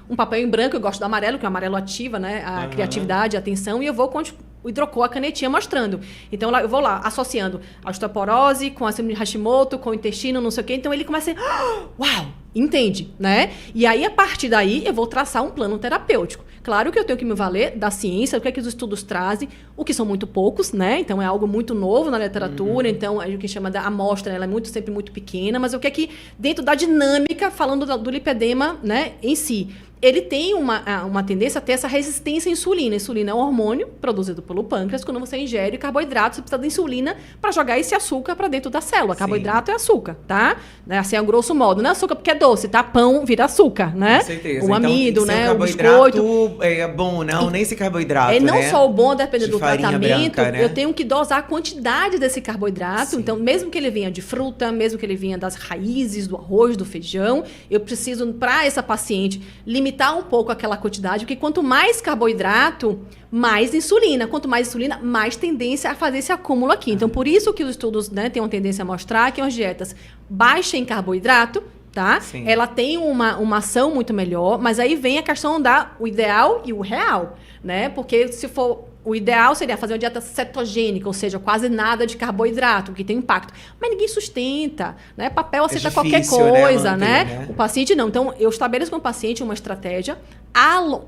um papel em branco, eu gosto do amarelo, que o amarelo ativa, né? A criatividade, a atenção, e eu vou com o hidrocor, a canetinha mostrando. Então, eu vou lá, associando a osteoporose com a síndrome de Hashimoto, com o intestino, não sei o quê. Então, ele começa a... Uau! Entende, né? E aí, a partir daí, eu vou traçar um plano terapêutico. Claro que eu tenho que me valer da ciência, o que é que os estudos trazem, o que são muito poucos, né? Então, é algo muito novo na literatura. Então, é o que chama da amostra, ela é sempre muito pequena. Mas o que é que, dentro da dinâmica, falando do lipedema, né, em si, ele tem uma tendência a ter essa resistência à insulina. A insulina é um hormônio produzido pelo pâncreas. Quando você ingere carboidrato, você precisa da insulina para jogar esse açúcar para dentro da célula. Carboidrato é açúcar, tá? Assim, a grosso modo. Não é açúcar porque é doce, tá? Pão vira açúcar, né? Com certeza. O amido, então, né? O biscoito é bom, não? Nem esse carboidrato, não né? só o bom, dependendo do tratamento. Branca, né? Eu tenho que dosar a quantidade desse carboidrato. Sim. Então, mesmo que ele venha de fruta, mesmo que ele venha das raízes, do arroz, do feijão, eu preciso, para essa paciente, limitar um pouco aquela quantidade, porque quanto mais carboidrato, mais insulina. Quanto mais insulina, mais tendência a fazer esse acúmulo aqui. Então, por isso que os estudos, né, têm uma tendência a mostrar que as dietas baixas em carboidrato, tá? Sim. Ela tem uma ação muito melhor, mas aí vem a questão o ideal e o real, né? Porque se for... O ideal seria fazer uma dieta cetogênica, ou seja, quase nada de carboidrato, que tem impacto. Mas ninguém sustenta, né? Papel aceita qualquer coisa, né? O paciente não. Então, eu estabeleço com o paciente uma estratégia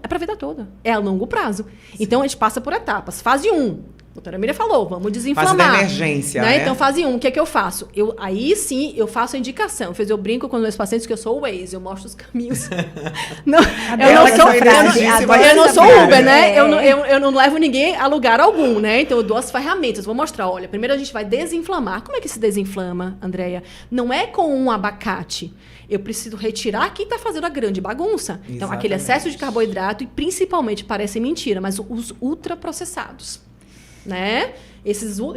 é para a vida toda. É a longo prazo. Sim. Então, a gente passa por etapas. Fase 1, doutora Miriam falou, vamos desinflamar. Fase da emergência, né? Então, fase 1, o que é que eu faço? Aí sim, eu faço a indicação. Eu brinco com os meus pacientes que eu sou o Waze, eu mostro os caminhos. Eu não sou Uber, né? Eu não levo ninguém a lugar algum, né? Então, eu dou as ferramentas. Vou mostrar, olha, primeiro a gente vai desinflamar. Como é que se desinflama, Andréia? Não é com um abacate. Eu preciso retirar quem está fazendo a grande bagunça. Então, Exatamente. aquele excesso de carboidrato e, principalmente, parece mentira, mas os ultraprocessados, né?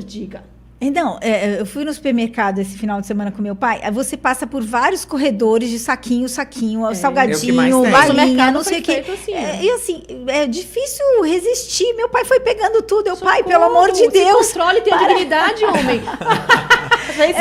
Diga. Então, eu fui no supermercado esse final de semana com meu pai. Aí você passa por vários corredores de saquinho, salgadinho, balinha, não sei o quê. Assim, e assim, é difícil resistir. Meu pai foi pegando tudo. Pai, pelo amor de Deus. Se controle, tem dignidade, homem.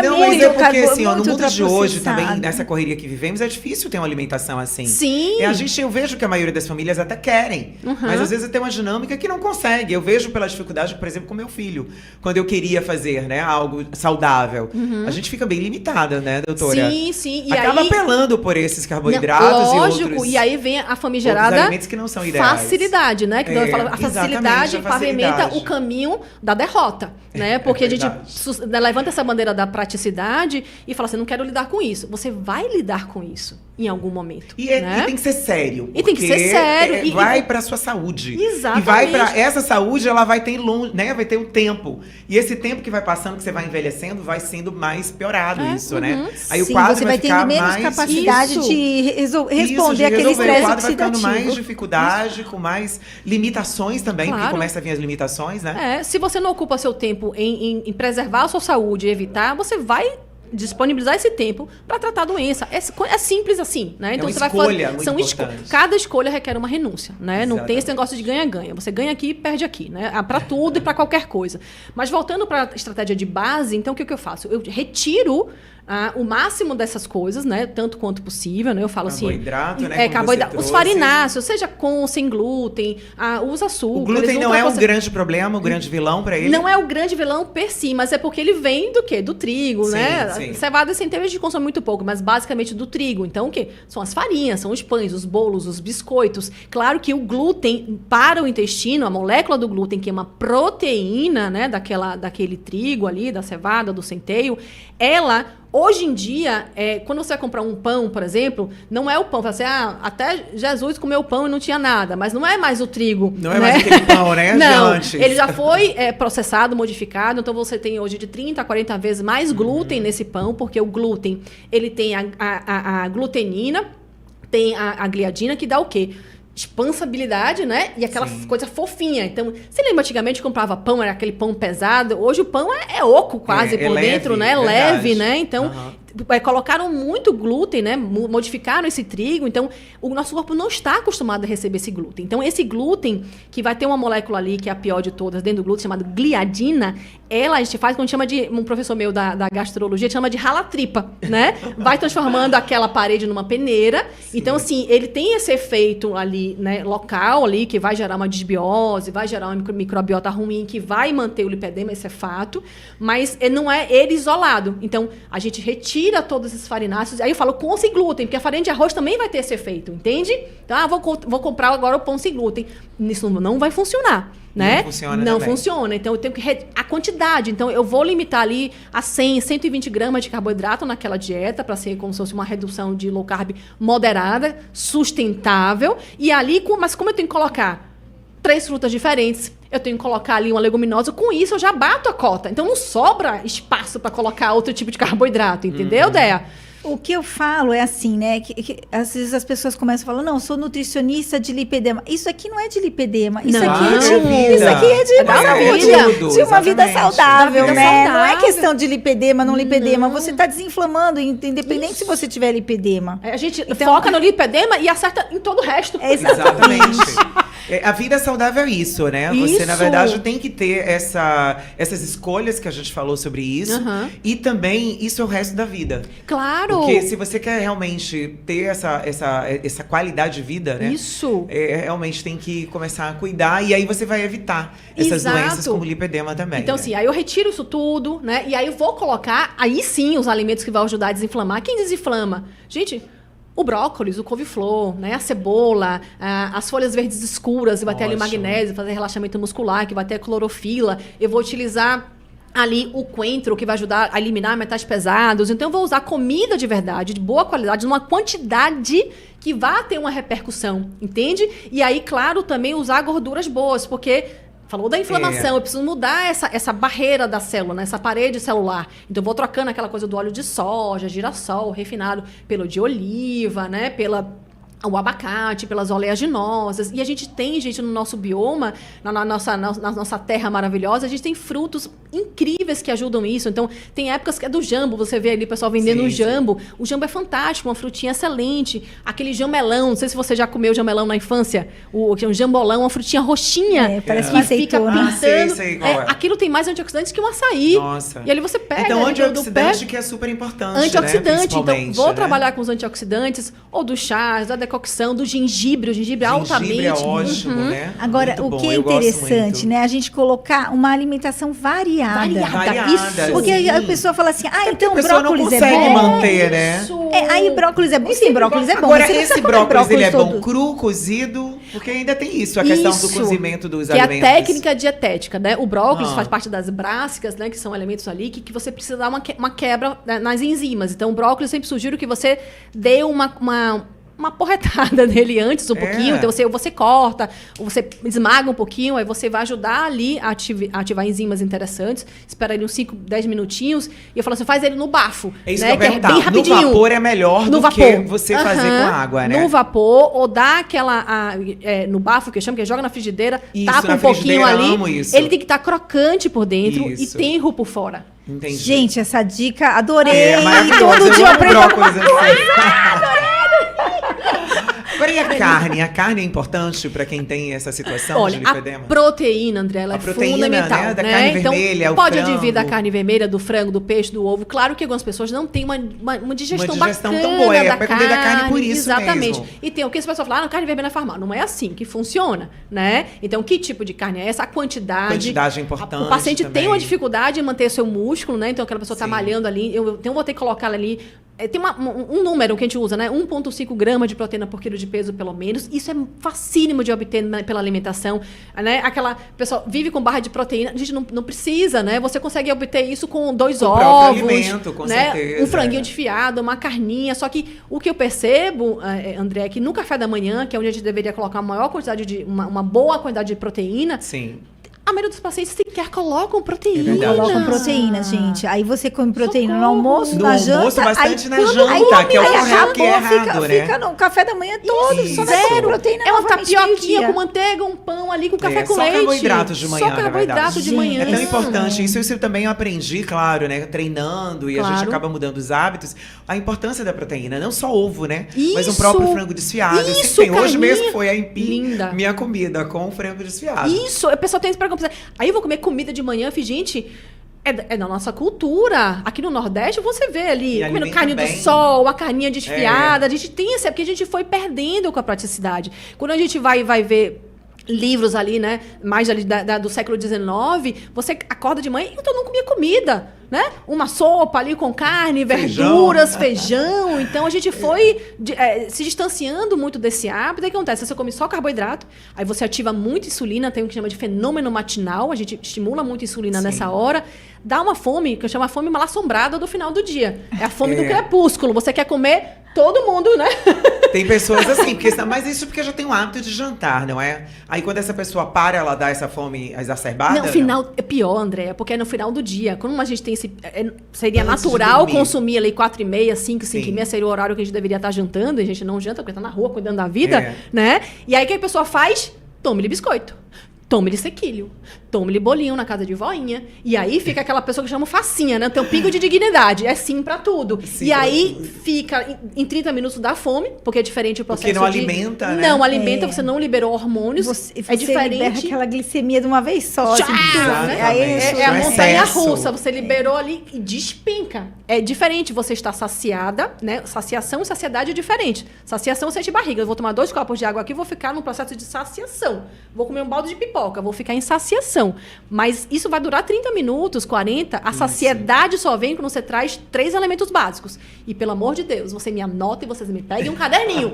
Não, mas é porque, assim, no mundo de hoje, também, nessa correria que vivemos, é difícil ter uma alimentação assim. Sim. Eu vejo que a maioria das famílias até querem, mas às vezes tem uma dinâmica que não consegue. Eu vejo pela dificuldade, por exemplo, com meu filho. Quando eu queria fazer, né, algo saudável. A gente fica bem limitada, né, doutora? Sim. E acaba apelando por esses carboidratos lógico, e outros... e aí vem a famigerada alimentos que não são ideais. Facilidade, né? Que a facilidade pavimenta o caminho da derrota, né? Porque a gente levanta essa bandeira da praticidade e fala assim, não quero lidar com isso. Você vai lidar com isso em algum momento. E né? tem que ser sério. E tem que ser sério. Vai para sua saúde. Exatamente. E vai para essa saúde, ela vai ter né? Vai ter um tempo. E esse tempo que vai passando, que você vai envelhecendo, vai sendo mais piorado isso, né? Aí Sim, o quadro você vai tendo menos capacidade de responder aquele estresse o quadro vai ficando oxidativo. mais dificuldade, com mais limitações também, porque começa a vir as limitações, né? Se você não ocupa seu tempo em preservar a sua saúde e evitar, você vai disponibilizar esse tempo para tratar a doença. É simples assim, né? Então você vai fazer cada escolha requer uma renúncia, né? Não tem esse negócio de ganha-ganha. Você ganha aqui e perde aqui, né? Para tudo e para qualquer coisa. Mas voltando para a estratégia de base, então o que eu faço? Eu retiro o máximo dessas coisas, né? Tanto quanto possível, né? Eu falo carboidrato, assim... né? Carboidrato. Os farináceos, seja com ou sem glúten, os açúcares... O glúten não é um grande problema, um grande vilão para ele? Não é o grande vilão per si, mas é porque ele vem do quê? Do trigo, né? Sim. Cevada e centeio a gente consome muito pouco, mas basicamente do trigo. Então, o quê? São as farinhas, são os pães, os bolos, os biscoitos. Claro que o glúten, para o intestino, a molécula do glúten, que é uma proteína, né? Daquele trigo ali, da cevada, do centeio, ela... Hoje em dia, quando você vai comprar um pão, por exemplo, não é o pão. Fala assim, até Jesus comeu pão e não tinha nada. Mas não é mais o trigo. Não é mais aquele pão, né? Não, ele já foi processado, modificado. Então, você tem hoje de 30 a 40 vezes mais glúten nesse pão. Porque o glúten, ele tem a glutenina, tem a gliadina, que dá o quê? Expansabilidade, né? E aquela coisa fofinha. Então, você lembra antigamente comprava pão, era aquele pão pesado. Hoje o pão é oco quase por dentro, né? Leve, né? Então, colocaram muito glúten, né? Modificaram esse trigo. Então, o nosso corpo não está acostumado a receber esse glúten. Então, esse glúten, que vai ter uma molécula ali, que é a pior de todas, dentro do glúten, chamada gliadina, a gente faz, quando chama de... Um professor meu da gastrologia chama de rala-tripa, né? Vai transformando aquela parede numa peneira. Sim. Então, assim, ele tem esse efeito ali, né? Local ali, que vai gerar uma disbiose, vai gerar uma microbiota ruim, que vai manter o lipedema, esse é fato. Mas não é ele isolado. Então, a gente retira todos esses farináceos. Aí eu falo com ou sem glúten, porque a farinha de arroz também vai ter esse efeito, entende? Então, vou comprar agora o pão sem glúten. Isso não vai funcionar, né? Não funciona. Então, eu tenho que... A quantidade. Então, eu vou limitar ali a 100, 120 gramas de carboidrato naquela dieta, para ser como se fosse uma redução de low carb moderada, sustentável. E ali, mas como eu tenho que colocar 3 frutas diferentes, eu tenho que colocar ali uma leguminosa, com isso eu já bato a cota. Então não sobra espaço para colocar outro tipo de carboidrato, entendeu, Déa? O que eu falo é assim, né? Que às vezes as pessoas começam a falar, não, eu sou nutricionista de lipedema. Isso aqui não é de lipedema. Isso aqui é de saúde. De uma vida saudável, né? Não é questão de lipedema, não lipedema. Você está desinflamando, independente se você tiver lipedema. A gente foca no lipedema e acerta em todo o resto. Exatamente. A vida saudável é isso, né? Você, na verdade, tem que ter essas escolhas que a gente falou sobre isso. E também, isso é o resto da vida. Claro. Porque se você quer realmente ter essa qualidade de vida, né? Isso. Realmente tem que começar a cuidar. E aí você vai evitar essas doenças como lipedema também. Então, né? assim, aí eu retiro isso tudo, né? E aí eu vou colocar, aí sim, os alimentos que vão ajudar a desinflamar. Quem desinflama? Gente... o brócolis, o couve-flor, né? A cebola, as folhas verdes escuras, vai ter ali magnésio, fazer relaxamento muscular, que vai ter a clorofila. Eu vou utilizar ali o coentro, que vai ajudar a eliminar metais pesados. Então, eu vou usar comida de verdade, de boa qualidade, numa quantidade que vai ter uma repercussão, entende? E aí, claro, também usar gorduras boas, porque... Falou da inflamação, eu preciso mudar essa barreira da célula, né? Essa parede celular. Então, eu vou trocando aquela coisa do óleo de soja, girassol, refinado, pelo de oliva, né? O abacate, pelas oleaginosas. E a gente tem, gente, no nosso bioma, na nossa terra maravilhosa, a gente tem frutos incríveis que ajudam isso. Então, tem épocas que é do jambo, você vê ali o pessoal vendendo o jambo. O jambo é fantástico, uma frutinha excelente. Aquele jamelão, não sei se você já comeu jamelão na infância, o jambolão, uma frutinha roxinha, parece que fica pintando. Sei qual é. Aquilo tem mais antioxidantes que um açaí. Nossa. E ali você pega... Então, antioxidante que é super importante, antioxidante, né? então vou trabalhar com os antioxidantes, ou do chás, da decocção, do gengibre. O gengibre altamente... é ótimo, né? Agora, muito o bom, que é eu gosto interessante, muito. né? A gente colocar uma alimentação variada. Isso. Porque aí a pessoa fala assim, então a pessoa não brócolis é consegue bom. manter, né? Aí brócolis é bom? Sim, brócolis é bom. Agora, Você não esse precisa comer brócolis, ele é bom todo. cru, cozido? Porque ainda tem isso, a questão do cozimento dos alimentos. Que é a técnica dietética, né? O brócolis faz parte das brássicas, né? Que são elementos ali que você precisa dar uma quebra nas enzimas. Então, o brócolis, eu sempre sugiro que você dê uma porretada nele antes, um pouquinho. Então, você corta, ou você esmaga um pouquinho, aí você vai ajudar ali a ativar enzimas interessantes. Espera ali uns 5, 10 minutinhos. E eu falo assim, faz ele no bafo. É isso né? que eu ia perguntar. bem rapidinho. No vapor é melhor No do vapor. que você fazer com a água, né? No vapor, ou dá aquela... no bafo, que eu chamo, que joga na frigideira, Isso, tapa na um pouquinho frigideira, ali. amo isso. Ele tem que estar crocante por dentro Isso. e tenro por fora. Entendi. Gente, essa dica, adorei. É maravilhoso. Todo dia eu amo aprendo alguma brócolis coisa. assim. Agora, e a carne? A carne é importante para quem tem essa situação Olha, de a lipedema? proteína, André, ela A é proteína, fundamental, né? Da carne vermelha, então, o pode frango. advir da carne vermelha, do frango, do peixe, do ovo. Claro que algumas pessoas não têm uma digestão bacana tão boa. da Vai comer da carne por isso exatamente. mesmo. E tem o que as pessoas falam, carne vermelha é farmácia. Não é assim que funciona, né? Então, que tipo de carne é essa? A quantidade. Quantidade é importante. O paciente também. tem uma dificuldade em manter seu músculo, né? Então, aquela pessoa está Sim. malhando ali. Então, eu vou ter que colocar ela ali. Tem um número que a gente usa, né? 1,5 gramas de proteína por quilo de peso, pelo menos. Isso é facílimo de obter pela alimentação, né? Aquela pessoa vive com barra de proteína. A gente não precisa, né? Você consegue obter isso com 2 ovos. próprio alimento, com né? certeza. Um franguinho desfiado, uma carninha. Só que o que eu percebo, André, é que no café da manhã, que é onde a gente deveria colocar uma boa quantidade de proteína... Sim. A maioria dos pacientes sequer colocam proteína. É verdade. Colocam proteína, gente. Aí você come proteína no almoço, No na almoço, janta. bastante aí, na quando- janta, aí que é o aí correto, que é acabou, errado, né? Fica no café da manhã todo, Isso. só vai comer Zero. proteína É uma novamente tapioquinha meio-dia. com manteiga, um pão ali com café com só leite. carboidratos de manhã, Só na carboidrato verdade. de manhã. É tão Isso. importante. Isso eu também aprendi, claro, né? Treinando e a gente Claro. acaba mudando os hábitos. A importância da proteína, não só ovo, né? Mas um Isso. próprio frango desfiado. Eu sempre Isso, tenho. Hoje carninha. mesmo foi a Empi, Linda. minha comida com frango desfiado. Isso, a pessoa tem esse preconceito. Aí eu vou comer comida de manhã, gente. É da nossa cultura. Aqui no Nordeste, você vê ali, E comendo alimenta carne bem. do sol, a carninha desfiada. A gente tem porque a gente foi perdendo com a praticidade. Quando a gente vai ver livros ali, né, mais ali do século XIX, você acorda de manhã e então não comia comida, né? Uma sopa ali com carne, verduras, feijão. Então, a gente foi se distanciando muito desse hábito. Aí o que acontece? Você come só carboidrato, aí você ativa muito insulina, tem o que chama de fenômeno matinal, a gente estimula muito insulina nessa hora, dá uma fome, que eu chamo a fome mal assombrada do final do dia. É a fome do crepúsculo. Você quer comer todo mundo, né? Tem pessoas assim, mas isso porque já tem o hábito de jantar, não é? Aí quando essa pessoa para, ela dá essa fome exacerbada? Não, final é pior, André, porque é no final do dia. Quando a gente tem seria Antes de natural dormir. consumir ali 4h30, 5, Sim. 5h30 seria o horário que a gente deveria estar jantando, e a gente não janta porque tá na rua cuidando da vida, né? E aí o que a pessoa faz? Tome-lhe biscoito. Tome-lhe sequilho, tome-lhe bolinho na casa de voinha. E aí fica aquela pessoa que chama facinha, né? Tem um pingo de dignidade. É sim pra tudo. Sim e pra aí tudo. fica em 30 minutos dá fome, porque é diferente o processo Porque não de... alimenta, né? Não alimenta, você não liberou hormônios. Você é diferente. libera aquela glicemia de uma vez só. Tchá, assim, Exatamente. aí é a Um montanha excesso. russa. Você liberou ali e despenca. É diferente você estar saciada, né? Saciação e saciedade é diferente. Saciação, você enche barriga. Eu vou tomar 2 copos de água aqui e vou ficar num processo de saciação. Vou comer um balde de pipoca. pipoca, vou ficar em saciação. Mas isso vai durar 30 minutos, 40. A saciedade só vem quando você traz 3 elementos básicos. E, pelo amor de Deus, você me anota e vocês me peguem um caderninho.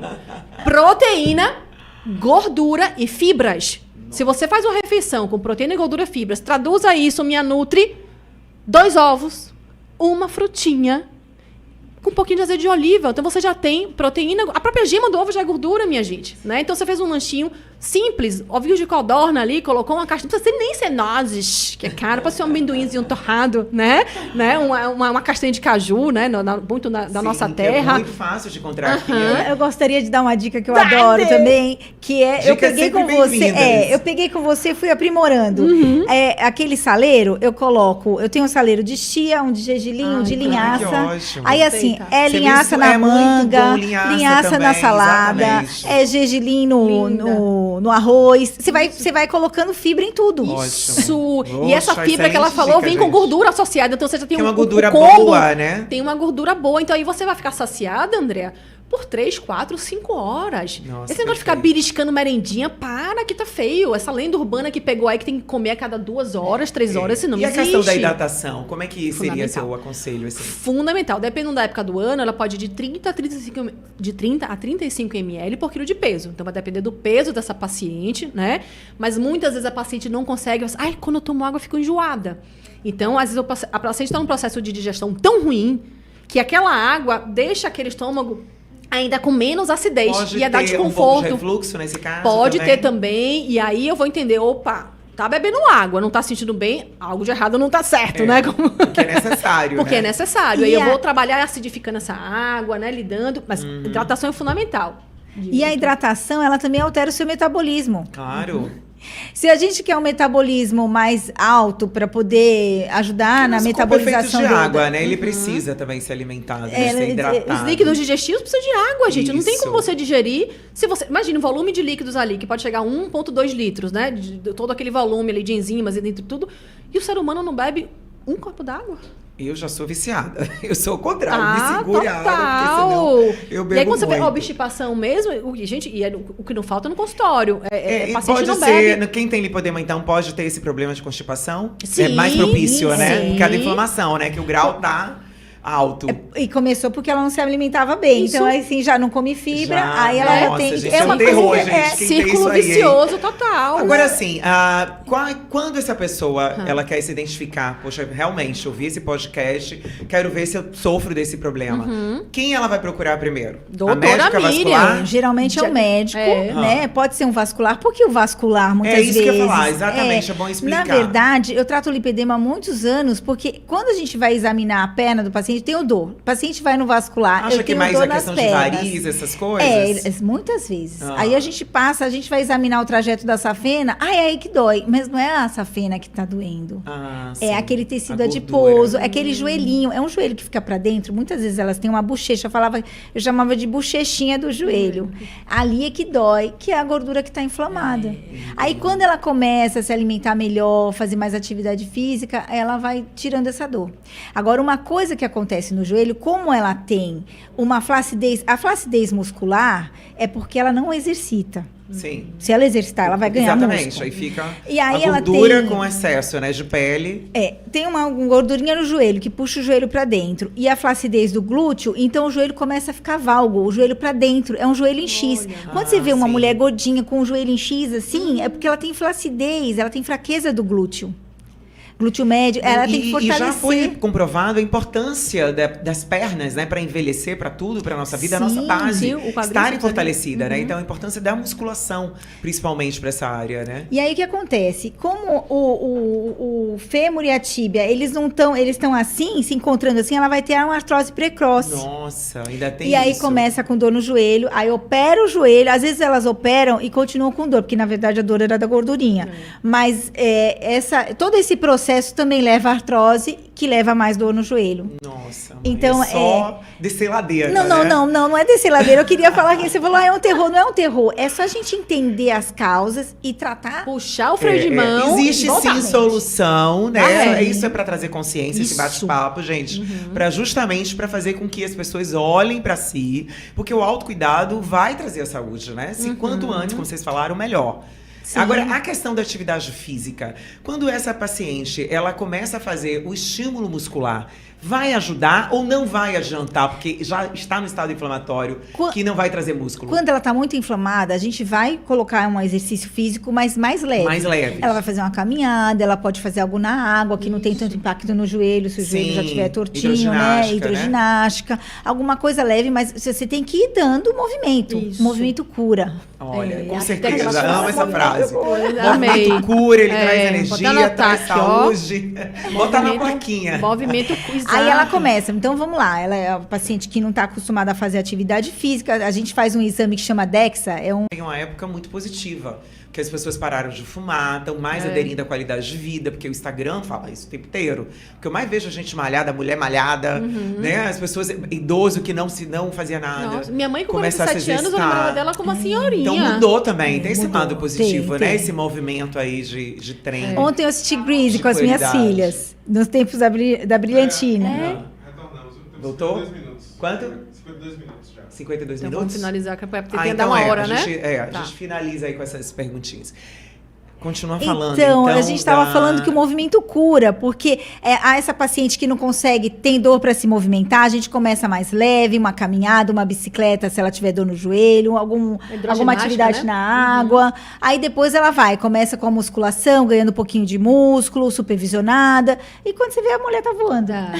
Proteína, gordura e fibras. Se você faz uma refeição com proteína, gordura e fibras, traduza isso, minha nutri, 2 ovos, uma frutinha, com um pouquinho de azeite de oliva. Então, você já tem proteína. A própria gema do ovo já é gordura, minha gente. Né? Então, você fez um lanchinho simples, ovinho de codorna ali, colocou uma castanha. Não precisa nem ser nozes, que é caro. Pode ser um amendoinzinho torrado, né? Uma castanha de caju, né? Muito da nossa terra. É muito fácil de encontrar aqui. Eu gostaria de dar uma dica que eu adoro também, que é... Eu peguei com você, eu peguei com você e fui aprimorando. Aquele saleiro, eu tenho um saleiro de chia, um de gergelim, um de linhaça. Que ótimo. Aí, assim, é linhaça na manga, linhaça na salada, é gergelim no arroz. Você vai colocando fibra em tudo. Isso. E essa fibra que ela falou vem com gordura associada. Então você já tem uma gordura boa, né? Tem uma gordura boa. Então aí você vai ficar saciada, Andréa, por 3, 4, 5 horas. Nossa, esse negócio de ficar beliscando merendinha, para que tá feio. Essa lenda urbana que pegou aí que tem que comer a cada 2 horas, 3 horas, senão não existe. E a questão da hidratação? Como é que seria seu aconselho? Assim? Fundamental. Dependendo da época do ano, ela pode ir de 30 a 35 ml por quilo de peso. Então vai depender do peso dessa paciente, né? Mas muitas vezes a paciente não consegue. Ai, quando eu tomo água eu fico enjoada. Então, às vezes a paciente está num processo de digestão tão ruim que aquela água deixa aquele estômago ainda com menos acidez. Pode ia dar ter desconforto. Um pouco de refluxo nesse caso? Pode ter também. E aí eu vou entender, opa, tá bebendo água, não tá se sentindo bem, algo de errado não tá certo, né? Porque é necessário, Porque né? é necessário. Aí eu vou trabalhar acidificando essa água, né? Lidando. Mas hidratação é fundamental. E a hidratação, ela também altera o seu metabolismo. Claro. Se a gente quer um metabolismo mais alto para poder ajudar na metabolização de água, né? Ele precisa também ser alimentado, ser hidratado. Os líquidos digestivos precisam de água, gente. Não tem como você digerir. Se você imagina o volume de líquidos ali, que pode chegar a 1,2 litros, né? De todo aquele volume ali de enzimas e dentro de tudo. E o ser humano não bebe 1 copo d'água. Eu já sou viciada. Eu sou o contrário. Me segure a água, porque senão eu bebo. E aí, quando você muito. vê a obstipação mesmo, gente, o que não falta no consultório. Paciente pode não ser, bebe. quem tem lipodema, então, pode ter esse problema de constipação? Sim, é mais propício, né? sim. Por causa da inflamação, né? Que o grau tá alto. E começou porque ela não se alimentava bem. Isso. Então, assim, já não come fibra, aí ela já tem... Gente, é um terror, gente. Círculo vicioso total. Agora, assim, quando essa pessoa, ela quer se identificar, poxa, realmente, eu vi esse podcast, quero ver se eu sofro desse problema. Quem ela vai procurar primeiro? Doutora a médica Miriam. vascular? Geralmente é o médico, né? Pode ser um vascular. Por que o vascular, muitas vezes? É isso que eu ia falar, exatamente, é bom explicar. Na verdade, eu trato o lipedema há muitos anos, porque quando a gente vai examinar a perna do paciente, tem odor. O paciente vai no vascular, Acha eu que tenho mais dor a nas questão de pernas. variz, essas coisas? Muitas vezes. Aí a gente vai examinar o trajeto da safena, é aí que dói. Mas não é a safena que tá doendo. Sim. É aquele tecido adiposo, é aquele joelhinho. É um joelho que fica pra dentro. Muitas vezes elas têm uma bochecha. Eu chamava de bochechinha do joelho. Ali é que dói, que é a gordura que tá inflamada. Aí quando ela começa a se alimentar melhor, fazer mais atividade física, ela vai tirando essa dor. Agora, uma coisa que acontece no joelho, como ela tem uma flacidez, a flacidez muscular é porque ela não exercita. Sim. Se ela exercitar, ela vai ganhar Exatamente, músculo. aí fica E aí a ela gordura tem... com excesso, né, de pele. Tem uma gordurinha no joelho, que puxa o joelho para dentro. E a flacidez do glúteo, então o joelho começa a ficar valgo, o joelho para dentro. É um joelho em X. Quando você vê uma mulher gordinha com o joelho em X, assim, é porque ela tem flacidez, ela tem fraqueza do glúteo. Glúteo médio, ela tem que fortalecer. E já foi comprovado a importância das pernas, né, para envelhecer, para tudo, para nossa vida, a nossa base estarem fortalecida, né? Então a importância da musculação, principalmente para essa área, né? E aí o que acontece? Como o fêmur e a tíbia, eles estão assim, se encontrando assim, ela vai ter uma artrose precoce. Nossa, ainda tem isso. E aí começa com dor no joelho, aí opera o joelho, às vezes elas operam e continuam com dor, porque na verdade a dor era da gordurinha. Mas todo esse processo também leva a artrose, que leva a mais dor no joelho. Nossa, então, é só descer ladeira, não é descer ladeira. Eu queria falar que você falou, é um terror. Não é um terror. É só a gente entender as causas e tratar. Puxar o freio de mão. Existe sim solução, né? Isso é para trazer consciência, esse Isso. bate-papo, gente. Justamente para fazer com que as pessoas olhem para si, porque o autocuidado vai trazer a saúde, né? Se quanto antes, como vocês falaram, melhor. Sim. Agora, a questão da atividade física. Quando essa paciente, ela começa a fazer o estímulo muscular, vai ajudar ou não vai adiantar? Porque já está no estado inflamatório, que não vai trazer músculo. Quando ela está muito inflamada, a gente vai colocar um exercício físico, mas mais leve. Mais leve. Ela vai fazer uma caminhada, ela pode fazer algo na água, que não tem tanto impacto no joelho, se o joelho já estiver tortinho, né? Hidroginástica. Alguma coisa leve, mas você tem que ir dando movimento. Isso. Movimento cura. Olha, com até certeza, aquela amo essa frase. Amei. Movimento cura, ele traz Vou energia, anotar traz aqui, ó. saúde. Bota na plaquinha. Movimento exato. Aí ela começa. Então, vamos lá. Ela é uma paciente que não está acostumada a fazer atividade física. A gente faz um exame que chama DEXA. Tem uma época muito positiva, que as pessoas pararam de fumar, estão mais aderindo à qualidade de vida, porque o Instagram fala isso o tempo inteiro. Porque eu mais vejo a gente malhada, a mulher malhada, né? As pessoas, idoso que não fazia nada. Nossa, minha mãe com começa a se 47 anos, eu exercitar. lembrava dela como uma senhorinha. Então mudou também, tem esse mudou. lado positivo, Tem. né? Esse movimento aí de treino. Ontem eu assisti Grease com as minhas Qualidade. filhas, nos tempos da Brilhantina. Retornamos. Voltou? 52 minutos. Quanto? 52 minutos já. 52 Então minutos? vamos finalizar, que é porque Ah, tem que então dar uma hora, a né? gente, a Tá. gente finaliza aí com essas perguntinhas. Continua falando, Então, a gente estava da- falando que o movimento cura, porque há essa paciente que não consegue, tem dor para se movimentar, a gente começa mais leve, uma caminhada, uma bicicleta, se ela tiver dor no joelho, alguma atividade, né? na água. Aí depois ela começa com a musculação, ganhando um pouquinho de músculo, supervisionada, e quando você vê, a mulher tá voando. Tá.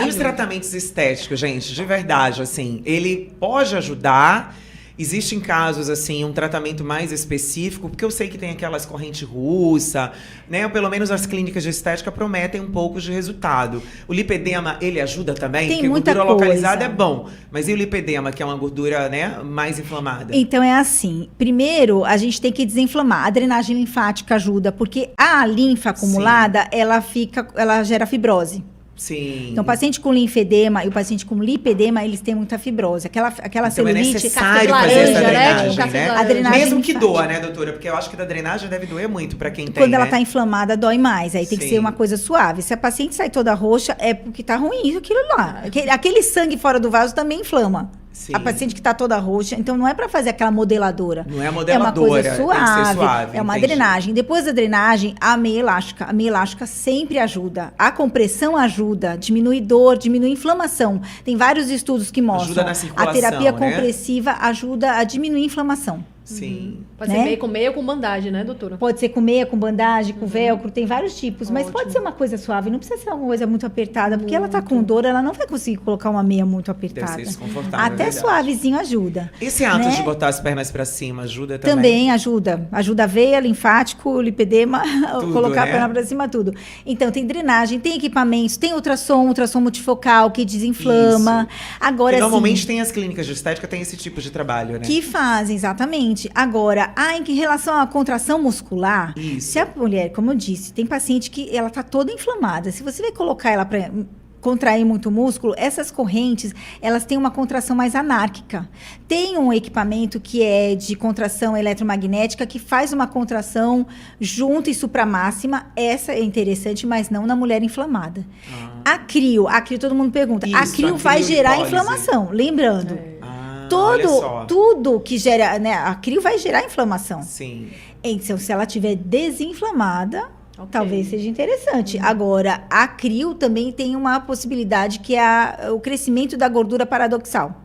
E os tratamentos estéticos, gente, de verdade, assim, ele pode ajudar. Existem casos, assim, um tratamento mais específico, porque eu sei que tem aquelas correntes russa, né? Ou pelo menos as clínicas de estética prometem um pouco de resultado. O lipedema, ele ajuda também? Tem porque muita gordura localizada coisa. é bom. Mas e o lipedema, que é uma gordura, né, mais inflamada? Então é assim, primeiro a gente tem que desinflamar. A drenagem linfática ajuda, porque a linfa acumulada, ela gera fibrose. Sim. Então, o paciente com linfedema e o paciente com lipedema, eles têm muita fibrose. Aquela Então é celulite... necessário casca de fazer essa laranja, né? drenagem, Tipo, casca de né? laranja. A drenagem Mesmo que linfática. doa, né, doutora? Porque eu acho que da drenagem deve doer muito pra quem tem, Quando ela né? está inflamada, dói mais. Aí tem que Sim. ser uma coisa suave. Se a paciente sai toda roxa, é porque tá ruim aquilo lá. Aquele sangue fora do vaso também inflama. Sim. A paciente que tá toda roxa. Então, não é para fazer aquela modeladora. Não é É uma modeladora, coisa tem que suave. ser suave, É uma entendi. drenagem. Depois da drenagem, a meia elástica. A meia elástica sempre ajuda. A compressão ajuda. Diminui dor, diminui inflamação. Tem vários estudos que mostram. Ajuda na a circulação, terapia né? compressiva ajuda a diminuir a inflamação. Sim. Pode Né? ser meio com bandagem, né, doutora? Pode ser com meia, com bandagem, com velcro, tem vários tipos. Mas Ótimo. pode ser uma coisa suave, não precisa ser uma coisa muito apertada, porque ela tá com dor, ela não vai conseguir colocar uma meia muito Deve apertada. ser desconfortável. Até é verdade. suavezinho ajuda. Esse ato né? de botar as pernas pra cima ajuda também? Também ajuda. Ajuda a veia, linfático, lipedema, Tudo, colocar a né? perna pra cima, tudo. Então, tem drenagem, tem equipamentos, tem ultrassom multifocal que desinflama. Agora, Que normalmente sim, tem as clínicas de estética, tem esse tipo de trabalho, né? que fazem, exatamente. Agora, em relação à contração muscular, Isso. se a mulher, como eu disse, tem paciente que ela tá toda inflamada. Se você vai colocar ela para contrair muito músculo, essas correntes, elas têm uma contração mais anárquica. Tem um equipamento que é de contração eletromagnética que faz uma contração junta e supramáxima. Essa é interessante, mas não na mulher inflamada. A crio todo mundo pergunta. Isso, a crio vai gerar criolipólise. inflamação. Lembrando, Olha só. tudo que gera, né? A crio vai gerar inflamação. Sim. Então, se ela estiver desinflamada, Ok. talvez seja interessante. Agora, a crio também tem uma possibilidade que é o crescimento da gordura paradoxal.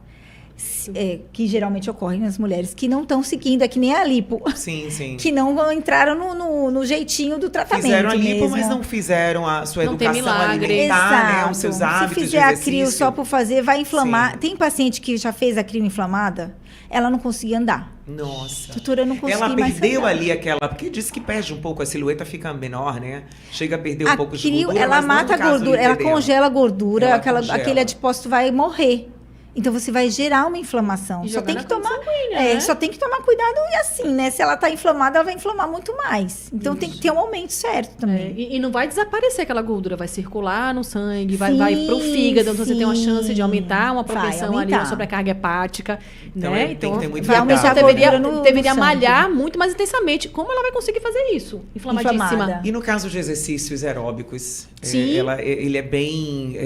Que geralmente ocorre nas mulheres que não estão seguindo, é que nem a lipo, Sim, sim. que não entraram no jeitinho do tratamento Fizeram a lipo, mesmo. mas não fizeram a sua Não tem educação milagre. alimentar, né? Os seus hábitos Se de fizer a exercício. crio só por fazer, vai inflamar. Sim. Tem paciente que já fez a crio inflamada, ela não conseguia andar. Nossa. Doutora, eu não consegui Ela mais perdeu andar. ali aquela... Porque diz que perde um pouco, a silhueta fica menor, né? Chega a perder um pouco de crio, gordura, ela mas não no mata a caso do gordura, ela lipedema. congela a gordura, Ela aquele congela. adipócito vai morrer. Então você vai gerar uma inflamação. E Só jogar tem na que tomar, corrente sanguínea, né? só tem que tomar cuidado e assim, né? Se ela tá inflamada, ela vai inflamar muito mais. Então tem que ter um momento certo também. E não vai desaparecer aquela gordura, vai circular no sangue, vai Sim, pro fígado, então você tem uma chance de aumentar uma vai propensão ali aumentar. a sobrecarga hepática, Então, né? tem que ter muito vai aumentar cuidado, a né? gordura no deveria sangue. malhar muito mais intensamente. Como ela vai conseguir fazer isso? Inflamadíssima. Inflamada. E no caso de exercícios aeróbicos, Sim. ele é bem,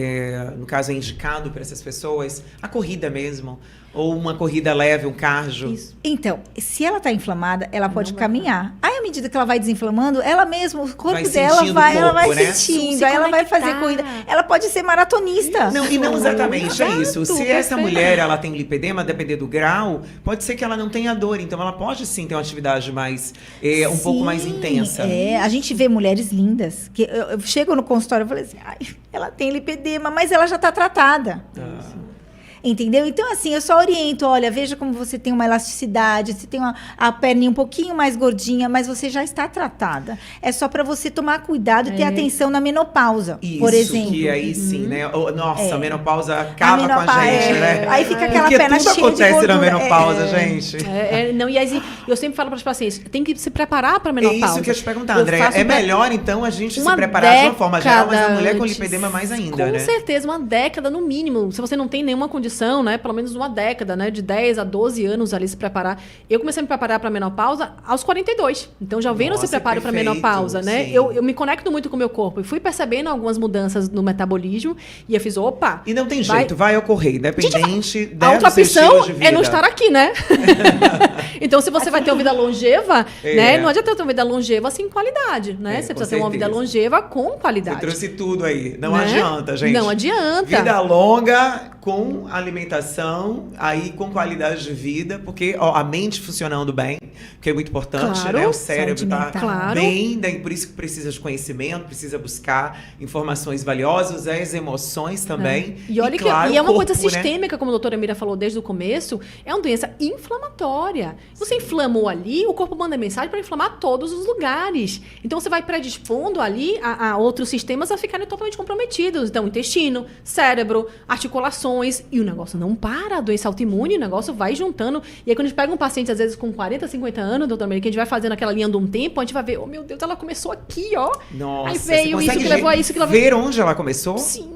no caso, é indicado para essas pessoas. A corrida mesmo. Ou uma corrida leve, um cardio. Isso. Então, se ela está inflamada, ela pode caminhar. Aí, à medida que ela vai desinflamando, ela mesma, o corpo Vai dela sentindo vai, o ela vai corpo, né? sentindo, Se aí ela vai conectar. fazer corrida. Ela pode ser maratonista. Não, e não exatamente, é isso. Exato, Se essa perfeito. mulher ela tem lipedema, depender do grau, pode ser que ela não tenha dor. Então ela pode sim ter uma atividade mais um pouco mais Sim, intensa. A gente vê mulheres lindas que eu chego no consultório e falo assim, ai, ela tem lipedema, mas ela já está tratada. Entendeu? Então, assim, eu só oriento, olha, veja como você tem uma elasticidade, você tem a perninha um pouquinho mais gordinha, mas você já está tratada. É só para você tomar cuidado e ter atenção na menopausa, Isso, por exemplo. que aí sim, né? Nossa, a menopausa A acaba com a menopausa, gente, né? Aí fica aquela Porque perna tudo cheia de acontece na gordura. menopausa, gente. Não, e aí, eu sempre falo para os pacientes, tem que se preparar para a É menopausa. isso que eu ia te perguntar, Eu André. faço É pra- melhor, então, a gente se uma preparar de uma forma geral, mas a década mulher com antes. lipedema mais ainda, Com né? certeza, uma década no mínimo. Se você não tem nenhuma condição, né? Pelo menos uma década, né? De 10 a 12 anos ali se preparar. Eu comecei a me preparar para menopausa aos 42. Então já vem nesse Nossa, preparo para perfeito, menopausa, né? sim. Eu me conecto muito com o meu corpo e fui percebendo algumas mudanças no metabolismo e eu fiz, opa. E não tem jeito, vai ocorrer, independente A outra do seu estilo opção de vida. é não estar aqui, né? Então, se você vai ter uma vida longeva, né? Não adianta ter uma vida longeva sem qualidade, né? Você com precisa ter uma vida certeza. longeva com Você qualidade. trouxe tudo aí. Não Né? adianta, gente. Não adianta. Vida longa, com alimentação, aí com qualidade de vida, porque ó, a mente funcionando bem, que é muito importante, Claro. né? O cérebro Saúde tá mental. Claro. bem, daí por isso que precisa de conhecimento, precisa buscar informações valiosas, as emoções também. E olha claro, que é uma o corpo, coisa né? sistêmica, como a doutora Mira falou desde o começo, é uma doença inflamatória. Você inflamou ali, o corpo manda mensagem para inflamar todos os lugares. Então você vai predispondo ali a outros sistemas a ficarem totalmente comprometidos. Então, intestino, cérebro, articulações, e o negócio não para, a doença autoimune, o negócio vai juntando. E aí quando a gente pega um paciente, às vezes com 40, 50 anos, doutora Mira, que a gente vai fazendo aquela linha de um tempo, a gente vai ver, oh meu Deus, ela começou aqui, ó. Nossa, Aí você veio isso consegue que levou a isso que levou ver onde ela começou? Sim,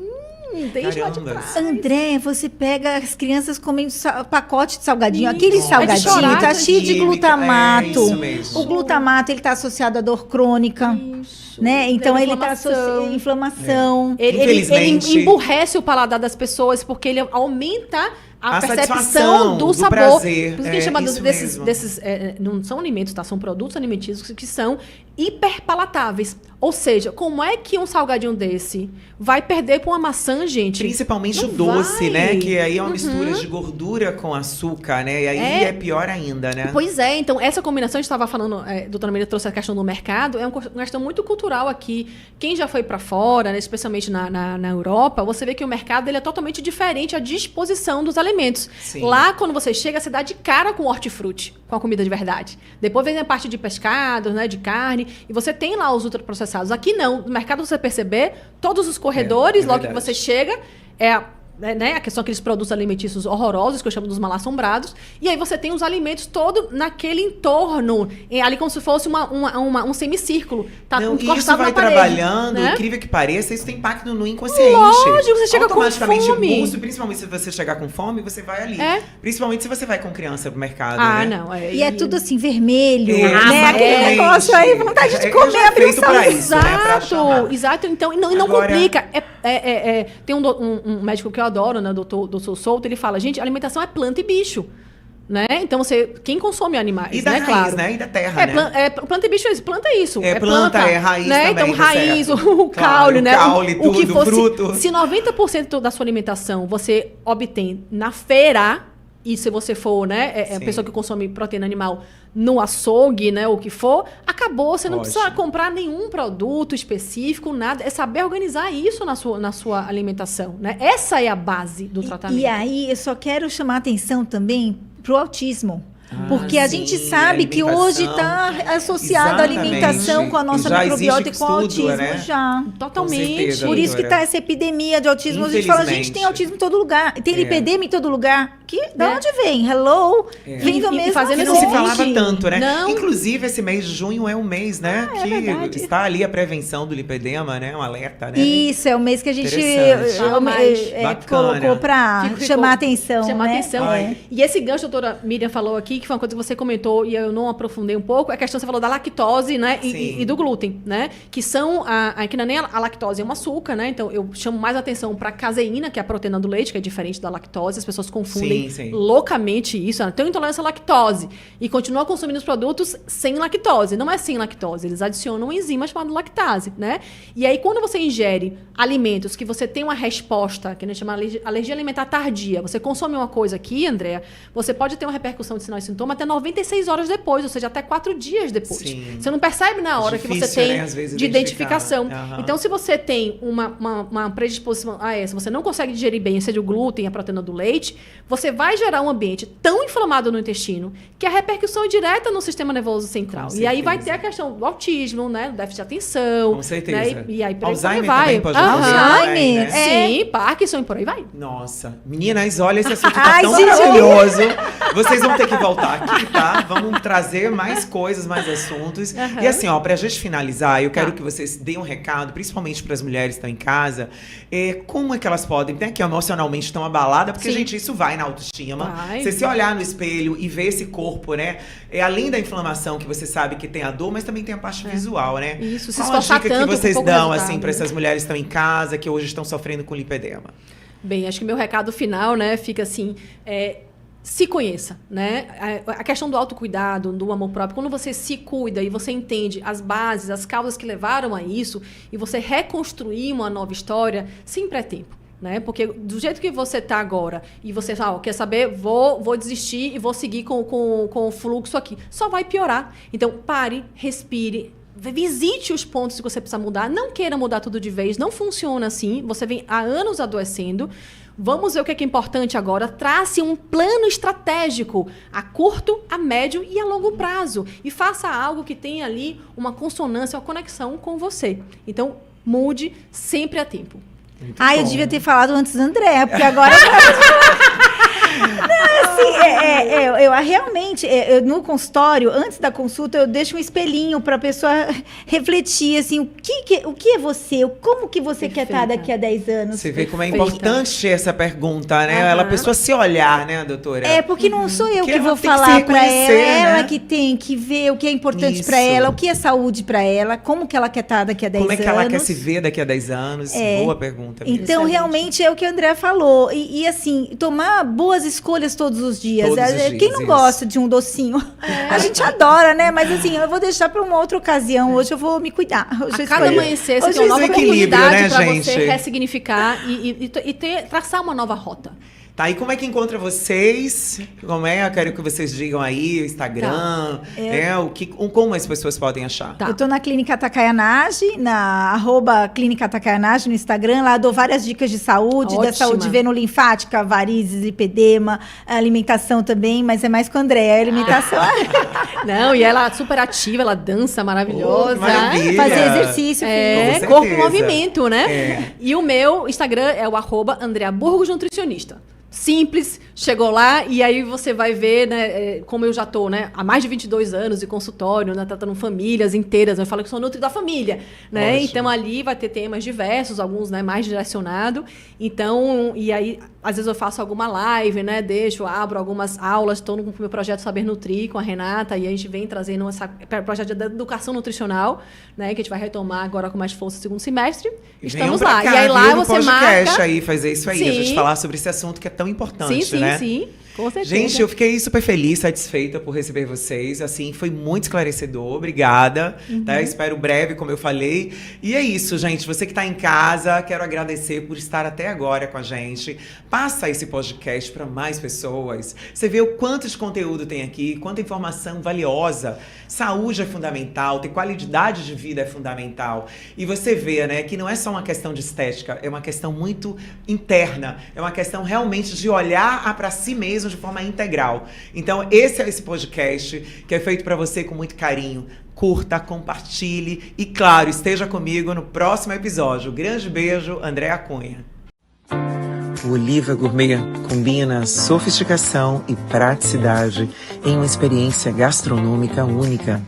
desde lá de Caramba. trás. André, você pega as crianças comendo pacote de salgadinho, aquele Nossa. salgadinho É de chorar, tá cheio de química, glutamato. é isso mesmo. O glutamato, ele tá associado à dor crônica, Isso. né? Então ele tá Inflamação. associado à inflamação. Ele Infelizmente. emburrece o paladar das pessoas porque ele aumenta a percepção satisfação, do sabor. prazer. Por isso que a gente chama isso desses, mesmo. não são alimentos, tá? São produtos alimentícios que são hiperpalatáveis. Ou seja, como é que um salgadinho desse vai perder com uma maçã, gente? Principalmente Não o doce, vai. né? Que aí é uma mistura de gordura com açúcar, né? E aí é pior ainda, né? Pois é, então essa combinação, a gente estava falando, a doutora Mira trouxe a questão do mercado, é uma questão muito cultural aqui. Quem já foi para fora, né, especialmente na Europa, você vê que o mercado ele é totalmente diferente à disposição dos alimentos. Sim. Lá, quando você chega, você dá de cara com o hortifruti, com a comida de verdade. Depois vem a parte de pescado, né, de carne, e você tem lá os ultraprocessados. Aqui não, no mercado você perceber, todos os corredores, logo que verdade. você chega, né, que são aqueles produtos alimentícios horrorosos, que eu chamo dos mal assombrados, e aí você tem os alimentos todo naquele entorno, ali como se fosse um semicírculo, tá Não, e isso encostado vai na parede, trabalhando, né? incrível que pareça, isso tem impacto no inconsciente. Lógico, você chega com automaticamente fome. o buço, principalmente se você chegar com fome, você vai ali. É. Principalmente se você vai com criança pro mercado, Ah, né? não. E é tudo assim, vermelho, né? Exatamente. Aquele negócio aí, vontade de É comer, já abrir o feito pra isso, né? Pra Exato, chamar. exato. Então, e não Agora- complica. Tem um médico que eu adoro, né, doutor Souto, ele fala, gente, alimentação é planta e bicho. Né? Então, quem consome animais, E da né, raiz, claro. né? E da terra, né? Planta e bicho é isso. Planta é isso. É planta, é raiz né? também, Então, tá raiz, certo. o caule, Claro, né? o caule, o que tudo, fosse, fruto. Se 90% da sua alimentação você obtém na feira, e se você for, né, a Sim. pessoa que consome proteína animal no açougue, né, o que for, acabou. Você não Ótimo. precisa comprar nenhum produto específico, nada. É saber organizar isso na sua alimentação, né? Essa é a base do tratamento. E aí, eu só quero chamar a atenção também pro autismo. Porque a sim, gente sabe que hoje está associado a Exatamente. alimentação com a nossa Já microbiota e existe com o estudo, autismo né? já. Totalmente. Com certeza. Por isso que doutora. está essa epidemia de autismo. A gente fala, gente, Infelizmente. tem autismo em todo lugar. Tem É. lipedema em todo lugar. Da É. onde vem? Hello? Vem do E mesmo fazendo Que não esse se Gente, falava tanto, né? não. Inclusive, esse mês de junho é um mês, né? é que verdade. está ali a prevenção do lipedema, né? Um alerta, né? Isso, é o mês que a gente Interessante. Fala mais. Bacana. colocou para Ficou- chamar a atenção. Chamar né? atenção. Ai. E esse gancho, a doutora Miriam falou aqui, aqui, que foi uma coisa que você comentou e eu não aprofundei um pouco, é a questão que você falou da lactose, né? E do glúten, né? Que são, que não é nem a lactose, é um açúcar, né? Então, eu chamo mais atenção para a caseína, que é a proteína do leite, que é diferente da lactose. As pessoas confundem loucamente isso. Ela tem intolerância à lactose e continua consumindo os produtos sem lactose. Não é sem lactose, eles adicionam uma enzima chamada lactase, né? E aí, quando você ingere alimentos que você tem uma resposta, que a gente chama alergia alimentar tardia, você consome uma coisa aqui, Andréa, você pode ter uma repercussão de sinal e sintoma até 96 horas depois, ou seja, até 4 dias depois. Sim. Você não percebe na hora que você tem, né, de identificação. Uhum. Então, se você tem uma predisposição a essa, você não consegue digerir bem, seja o glúten, a proteína do leite, você vai gerar um ambiente tão inflamado no intestino que a repercussão é direta no sistema nervoso central. E aí vai ter a questão do autismo, né, do déficit de atenção. Com certeza. Né, e aí por Alzheimer vai. Também pode Alzheimer, né? Sim, Parkinson e por aí vai. Nossa. Meninas, olha, esse assunto tá tão maravilhoso. Vocês vão ter que voltar aqui, tá? Vamos trazer mais coisas, mais assuntos. E assim, ó, pra gente finalizar, eu quero que vocês deem um recado, principalmente para as mulheres que estão em casa, como é que elas podem, né, que emocionalmente estão abaladas, porque, gente, isso vai na autoestima. Você se olhar no espelho e ver esse corpo, né, além da inflamação, que você sabe que tem a dor, mas também tem a parte visual, né? Isso, se qual a esforçar dica tanto, que vocês dão, assim, para né, essas mulheres que estão em casa, que hoje estão sofrendo com lipedema? Bem, acho que meu recado final, né, fica assim, se conheça, né? A questão do autocuidado, do amor próprio, quando você se cuida e você entende as bases, as causas que levaram a isso, e você reconstruir uma nova história, sempre é tempo. Né? Porque do jeito que você está agora e você quer saber, vou desistir e vou seguir com o fluxo aqui, só vai piorar. Então, pare, respire, visite os pontos que você precisa mudar, não queira mudar tudo de vez, não funciona assim, você vem há anos adoecendo. Vamos ver o que é importante agora. Trace um plano estratégico a curto, a médio e a longo prazo. E faça algo que tenha ali uma consonância, uma conexão com você. Então, mude sempre a tempo. Eu devia ter falado antes da Andréa, porque agora... Não, assim, eu realmente, no consultório, antes da consulta, eu deixo um espelhinho para a pessoa refletir, assim, o que é você? Como que você quer estar daqui a 10 anos? Você vê como é importante essa pergunta, né? A pessoa se olhar, né, doutora? Porque não sou eu que vou falar para ela, ela que tem que ver o que é importante para ela, o que é saúde para ela, como que ela quer estar daqui a 10 anos. Como é que ela quer se ver daqui a 10 anos? Boa pergunta. Então, realmente, é o que a Andréa falou. E assim, tomar boas escolhas todos os dias. Quem não gosta de um docinho? A gente adora, né? Mas assim, eu vou deixar para uma outra ocasião. Hoje eu vou me cuidar. A cada amanhecer, você tem uma nova oportunidade para você ressignificar e traçar uma nova rota. Tá, e como é que encontra vocês? Eu quero que vocês digam aí, o Instagram, como as pessoas podem achar. Eu tô na Clínica Takayanashi, na @Clínica Takayanashi no Instagram, lá dou várias dicas de saúde, da saúde venolinfática, varizes, lipedema, alimentação também, mas é mais com a Andréa, a alimentação. Não, e ela é super ativa, ela dança maravilhosa. Fazer exercício. Corpo em movimento, né? E o meu Instagram é o @AndreaBurgos Nutricionista. Simples, chegou lá e aí você vai ver, né, como eu já tô, né, há mais de 22 anos de consultório, né, tratando famílias inteiras, eu falo que sou nutri da família, né, então ali vai ter temas diversos, alguns, né, mais direcionados, então, e aí às vezes eu faço alguma live, né, abro algumas aulas, estou no meu projeto Saber Nutrir com a Renata, e a gente vem trazendo esse projeto de educação nutricional, né, que a gente vai retomar agora com mais força no segundo semestre. Estamos lá. Cá, e aí lá você marca... aí, fazer isso aí, a gente falar sobre esse assunto que é tão importante, né? Sim. Com certeza. Gente, eu fiquei super feliz, satisfeita por receber vocês. Assim, foi muito esclarecedor. Obrigada. Tá? Espero breve, como eu falei. E é isso, gente. Você que está em casa, quero agradecer por estar até agora com a gente. Passa esse podcast para mais pessoas. Você vê o quanto de conteúdo tem aqui, quanta informação valiosa. Saúde é fundamental, ter qualidade de vida é fundamental. E você vê, né, que não é só uma questão de estética, é uma questão muito interna. É uma questão realmente de olhar para si mesmo de forma integral. Então, esse é esse podcast que é feito para você com muito carinho. Curta, compartilhe e, claro, esteja comigo no próximo episódio. Grande beijo, Andréa Cunha. O Oliva Gourmet combina sofisticação e praticidade em uma experiência gastronômica única.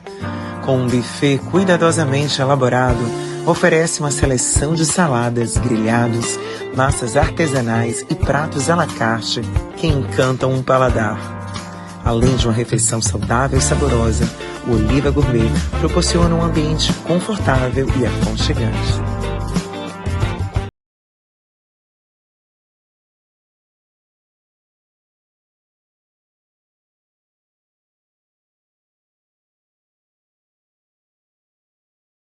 Com um buffet cuidadosamente elaborado, oferece uma seleção de saladas, grelhados, massas artesanais e pratos à la carte que encantam um paladar. Além de uma refeição saudável e saborosa, o Oliva Gourmet proporciona um ambiente confortável e aconchegante.